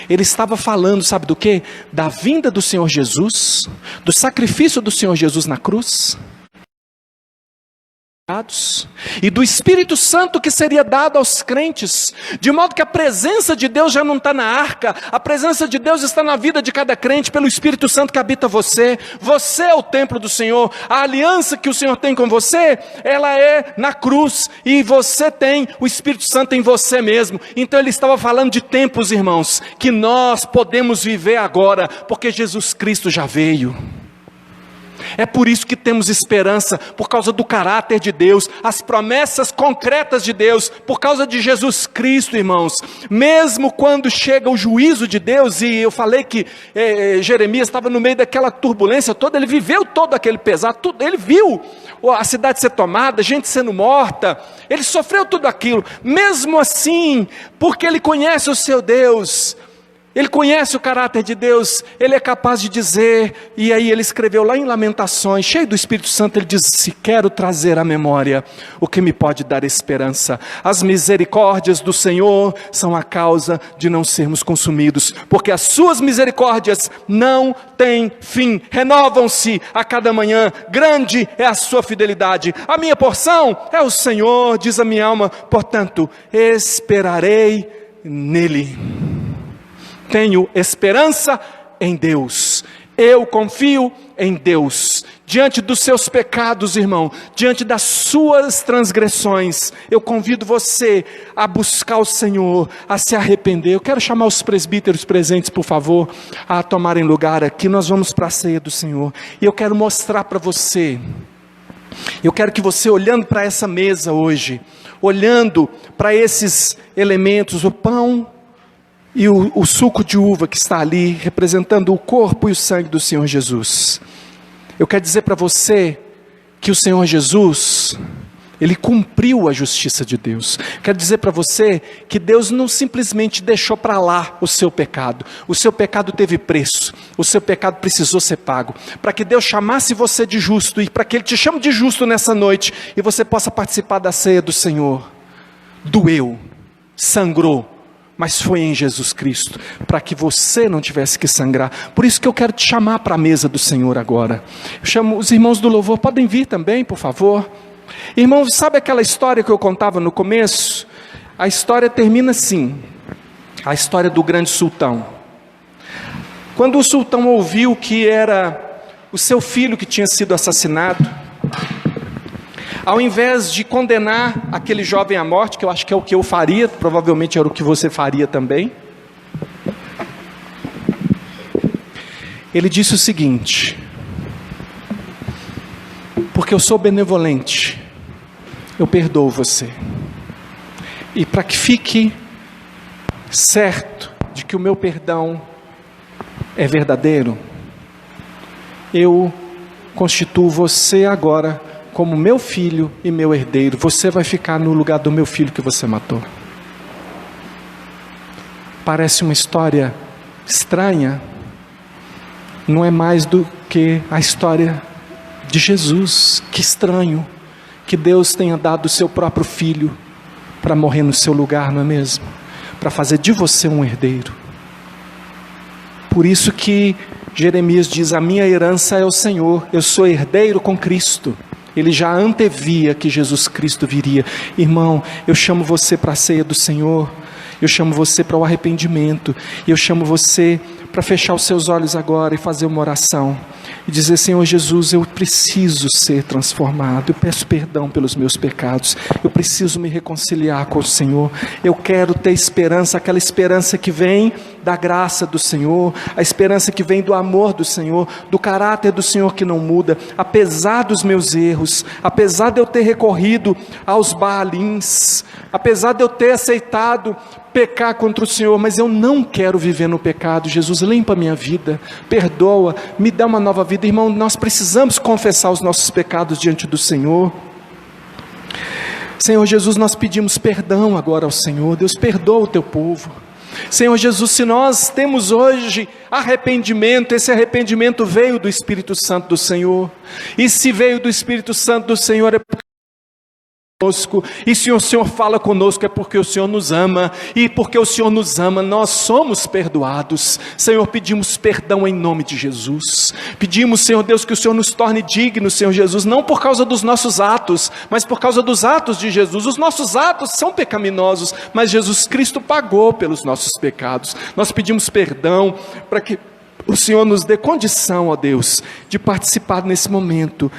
Ele estava falando, sabe do quê? Da vinda do Senhor Jesus, do sacrifício do Senhor Jesus na cruz, e do Espírito Santo que seria dado aos crentes, de modo que a presença de Deus já não está na arca, a presença de Deus está na vida de cada crente, pelo Espírito Santo que habita você. Você é o templo do Senhor, a aliança que o Senhor tem com você, ela é na cruz, e você tem o Espírito Santo em você mesmo. Então ele estava falando de tempos, irmãos, que nós podemos viver agora, porque Jesus Cristo já veio. É por isso que temos esperança, por causa do caráter de Deus, as promessas concretas de Deus, por causa de Jesus Cristo, irmãos. Mesmo quando chega o juízo de Deus, e eu falei que Jeremias estava no meio daquela turbulência toda, ele viveu todo aquele pesar, tudo, ele viu a cidade ser tomada, gente sendo morta, ele sofreu tudo aquilo. Mesmo assim, porque ele conhece o seu Deus, ele conhece o caráter de Deus, ele é capaz de dizer, e aí ele escreveu lá em Lamentações, cheio do Espírito Santo, ele diz: se quero trazer à memória o que me pode dar esperança. As misericórdias do Senhor são a causa de não sermos consumidos, porque as suas misericórdias não têm fim, renovam-se a cada manhã, grande é a sua fidelidade. A minha porção é o Senhor, diz a minha alma, portanto esperarei nele. Tenho esperança em Deus, eu confio em Deus. Diante dos seus pecados, irmão, diante das suas transgressões, eu convido você a buscar o Senhor, a se arrepender. Eu quero chamar os presbíteros presentes, por favor, a tomarem lugar aqui. Nós vamos para a ceia do Senhor, e eu quero mostrar para você, eu quero que você, olhando para essa mesa hoje, olhando para esses elementos, o pão e o suco de uva que está ali, representando o corpo e o sangue do Senhor Jesus. Eu quero dizer para você que o Senhor Jesus, Ele cumpriu a justiça de Deus. Quero dizer para você que Deus não simplesmente deixou para lá o seu pecado. O seu pecado teve preço. O seu pecado precisou ser pago. Para que Deus chamasse você de justo, e para que Ele te chame de justo nessa noite, e você possa participar da ceia do Senhor. Doeu, sangrou, mas foi em Jesus Cristo, para que você não tivesse que sangrar. Por isso que eu quero te chamar para a mesa do Senhor agora. Eu chamo os irmãos do louvor, podem vir também, por favor. Irmãos, sabe aquela história que eu contava no começo? A história termina assim: A história do grande sultão. Quando o sultão ouviu que era o seu filho que tinha sido assassinado, ao invés de condenar aquele jovem à morte, que eu acho que é o que eu faria, provavelmente era o que você faria também, ele disse o seguinte: porque eu sou benevolente, eu perdoo você. E para que fique certo de que o meu perdão é verdadeiro, eu constituo você agora como meu filho e meu herdeiro. Você vai ficar no lugar do meu filho que você matou. Parece uma história estranha, não é mais do que a história de Jesus. Que estranho que Deus tenha dado o seu próprio filho para morrer no seu lugar, não é mesmo? Para fazer de você um herdeiro. Por isso que Jeremias diz: a minha herança é o Senhor, eu sou herdeiro com Cristo. Ele já antevia que Jesus Cristo viria. Irmão, eu chamo você para a ceia do Senhor, eu chamo você para o arrependimento, eu chamo você para fechar os seus olhos agora e fazer uma oração, e dizer: Senhor Jesus, eu preciso ser transformado, eu peço perdão pelos meus pecados, eu preciso me reconciliar com o Senhor, eu quero ter esperança, aquela esperança que vem da graça do Senhor, a esperança que vem do amor do Senhor, do caráter do Senhor que não muda, apesar dos meus erros, apesar de eu ter recorrido aos Baalins, apesar de eu ter aceitado pecar contra o Senhor, mas eu não quero viver no pecado. Jesus, limpa a minha vida, perdoa, me dá uma nova vida. Irmão, nós precisamos confessar os nossos pecados diante do Senhor. Senhor Jesus, nós pedimos perdão agora ao Senhor. Deus, perdoa o teu povo. Senhor Jesus, se nós temos hoje arrependimento, esse arrependimento veio do Espírito Santo do Senhor, e se veio do Espírito Santo do Senhor é porque conosco, e se o Senhor fala conosco é porque o Senhor nos ama, e porque o Senhor nos ama, nós somos perdoados. Senhor, pedimos perdão em nome de Jesus, pedimos, Senhor Deus, que o Senhor nos torne dignos, Senhor Jesus, não por causa dos nossos atos, mas por causa dos atos de Jesus. Os nossos atos são pecaminosos, mas Jesus Cristo pagou pelos nossos pecados. Nós pedimos perdão para que o Senhor nos dê condição, ó Deus, de participar nesse momento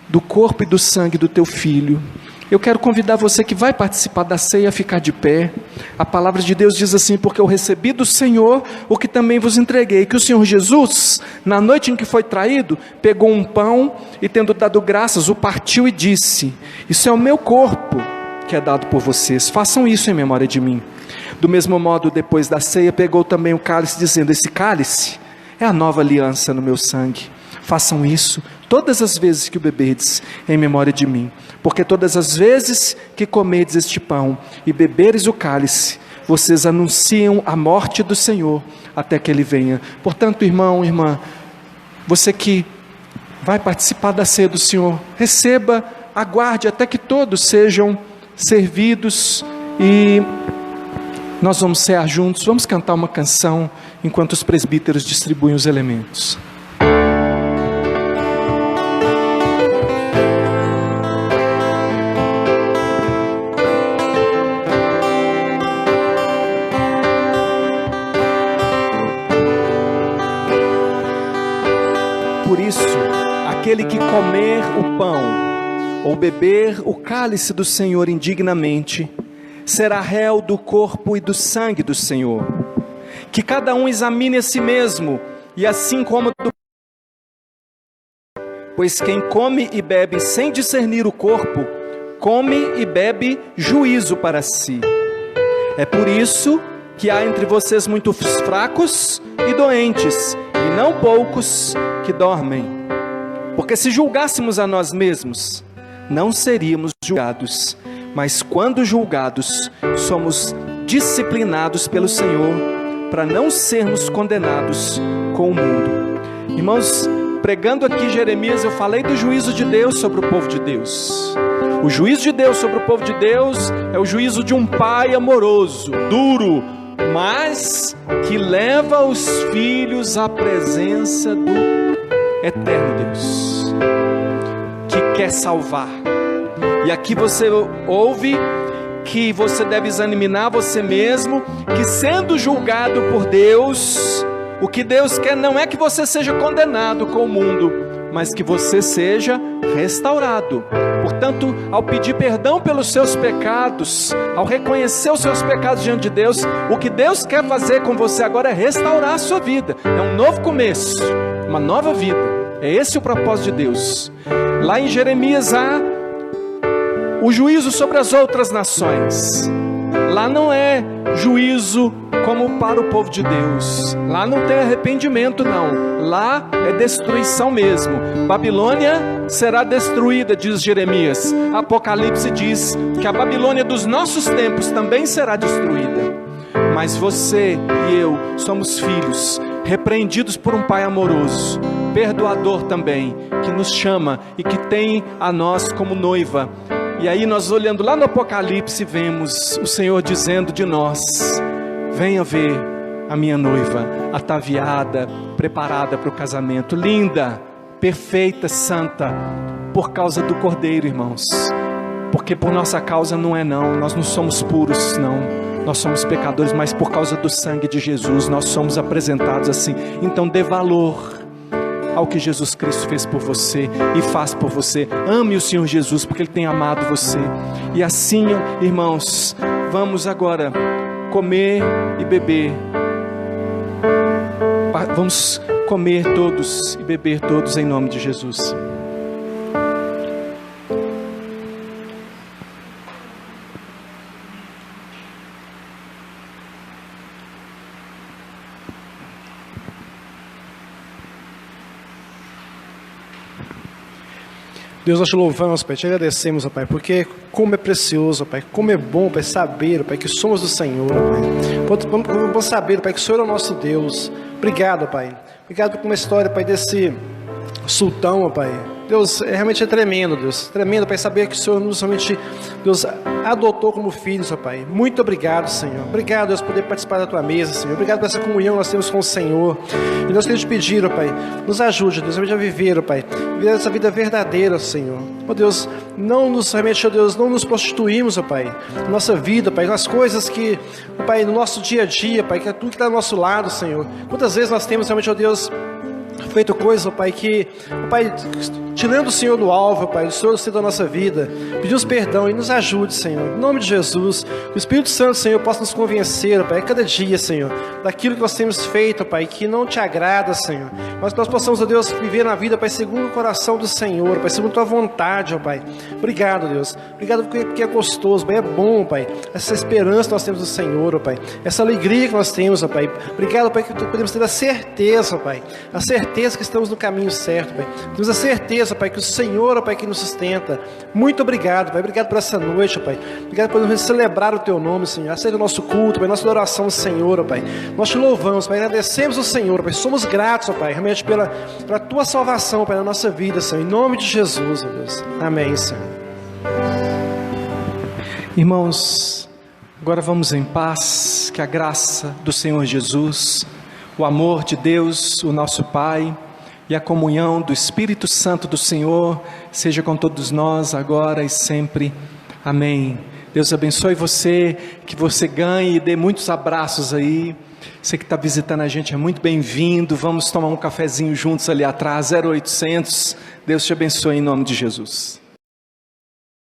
do corpo e do sangue do teu Filho. Eu quero convidar você que vai participar da ceia a ficar de pé. A palavra de Deus diz assim: porque eu recebi do Senhor o que também vos entreguei, que o Senhor Jesus, na noite em que foi traído, pegou um pão e, tendo dado graças, o partiu e disse: isso é o meu corpo que é dado por vocês, façam isso em memória de mim. Do mesmo modo, depois da ceia, pegou também o cálice, dizendo: esse cálice é a nova aliança no meu sangue, façam isso todas as vezes que o beberdes em memória de mim, porque todas as vezes que comerdes este pão e beberes o cálice, vocês anunciam a morte do Senhor até que Ele venha. Portanto, irmão, irmã, você que vai participar da ceia do Senhor, receba, aguarde até que todos sejam servidos, e nós vamos cear juntos. Vamos cantar uma canção enquanto os presbíteros distribuem os elementos. Por isso, aquele que comer o pão ou beber o cálice do Senhor indignamente, será réu do corpo e do sangue do Senhor. Que cada um examine a si mesmo, e assim coma do... Pois quem come e bebe sem discernir o corpo, come e bebe juízo para si. É por isso que há entre vocês muitos fracos e doentes, e não poucos que dormem. Porque se julgássemos a nós mesmos, não seríamos julgados, mas quando julgados, somos disciplinados pelo Senhor, para não sermos condenados com o mundo. Irmãos, pregando aqui Jeremias, eu falei do juízo de Deus sobre o povo de Deus. O juízo de Deus sobre o povo de Deus é o juízo de um pai amoroso, duro, mas que leva os filhos à presença do eterno Deus, que quer salvar. E aqui você ouve que você deve examinar você mesmo, que sendo julgado por Deus, o que Deus quer não é que você seja condenado com o mundo, mas que você seja restaurado. Portanto, ao pedir perdão pelos seus pecados, ao reconhecer os seus pecados diante de Deus, o que Deus quer fazer com você agora é restaurar a sua vida. É um novo começo, uma nova vida. É esse o propósito de Deus. Lá em Jeremias há o juízo sobre as outras nações. Lá não é juízo como para o povo de Deus. Lá não tem arrependimento não. Lá é destruição mesmo. Babilônia será destruída, diz Jeremias. Apocalipse diz que a Babilônia dos nossos tempos também será destruída. Mas você e eu somos filhos, repreendidos por um Pai amoroso, perdoador também, que nos chama e que tem a nós como noiva. E aí nós olhando lá no Apocalipse, vemos o Senhor dizendo de nós: venha ver a minha noiva, ataviada, preparada para o casamento, linda, perfeita, santa, por causa do Cordeiro, irmãos. Porque por nossa causa não é não, nós não somos puros não, nós somos pecadores, mas por causa do sangue de Jesus, nós somos apresentados assim. Então dê valor ao que Jesus Cristo fez por você e faz por você. Ame o Senhor Jesus, porque Ele tem amado você. E assim, irmãos, vamos agora comer e beber. Vamos comer todos e beber todos em nome de Jesus. Deus, nós te louvamos, Pai, te agradecemos, ó Pai, porque como é precioso, ó Pai, como é bom, Pai, saber, ó Pai, que somos do Senhor, ó Pai. Vamos saber, ó Pai, que o Senhor é o nosso Deus. Obrigado, ó Pai. Obrigado por uma história, Pai, desse sultão, ó Pai. Deus, realmente é tremendo, Deus. Tremendo, Pai, saber que o Senhor nos realmente, Deus, adotou como filhos, ó Pai. Muito obrigado, Senhor. Obrigado, Deus, por poder participar da Tua mesa, Senhor. Obrigado por essa comunhão que nós temos com o Senhor. E nós queremos te pedir, ó Pai, nos ajude, Deus, a viver, ó Pai, viver essa vida verdadeira, Senhor. Ó Deus, não nos realmente, ó Deus, não nos prostituímos, ó Pai, na nossa vida, Pai, nas coisas que, ó Pai, no nosso dia a dia, Pai, que é tudo que está ao nosso lado, Senhor. Quantas vezes nós temos realmente, ó Deus, feito coisa, ó Pai, que, ó Pai, tirando o Senhor do alvo, ó Pai, o Senhor da nossa vida, pedimos perdão e nos ajude, Senhor, em nome de Jesus. O Espírito Santo, Senhor, possa nos convencer, ó Pai, a cada dia, Senhor, daquilo que nós temos feito, ó Pai, que não te agrada, Senhor, mas que nós possamos, ó Deus, viver na vida, Pai, segundo o coração do Senhor, Pai, segundo a Tua vontade, ó Pai. Obrigado, Deus, obrigado porque é gostoso, Pai, é bom, Pai, essa esperança que nós temos do Senhor, ó Pai, essa alegria que nós temos, ó Pai. Obrigado, Pai, que podemos ter a certeza, ó Pai, a certeza que estamos no caminho certo, Pai. Temos a certeza, Pai, que o Senhor, ó Pai, que nos sustenta. Muito obrigado, Pai. Obrigado por essa noite, ó Pai. Obrigado por celebrar o Teu nome, Senhor. Aceita o nosso culto, Pai, nossa adoração ao Senhor, ó Pai. Nós te louvamos, Pai. Agradecemos ao Senhor, ó Pai. Somos gratos, ó Pai, realmente pela Tua salvação, Pai, na nossa vida, Senhor. Em nome de Jesus, ó Deus. Amém, Senhor. Irmãos, agora vamos em paz. Que a graça do Senhor Jesus, o amor de Deus, o nosso Pai, e a comunhão do Espírito Santo do Senhor seja com todos nós agora e sempre. Amém. Deus abençoe você, que você ganhe e dê muitos abraços aí. Você que está visitando a gente é muito bem-vindo. Vamos tomar um cafezinho juntos ali atrás, 0800. Deus te abençoe em nome de Jesus.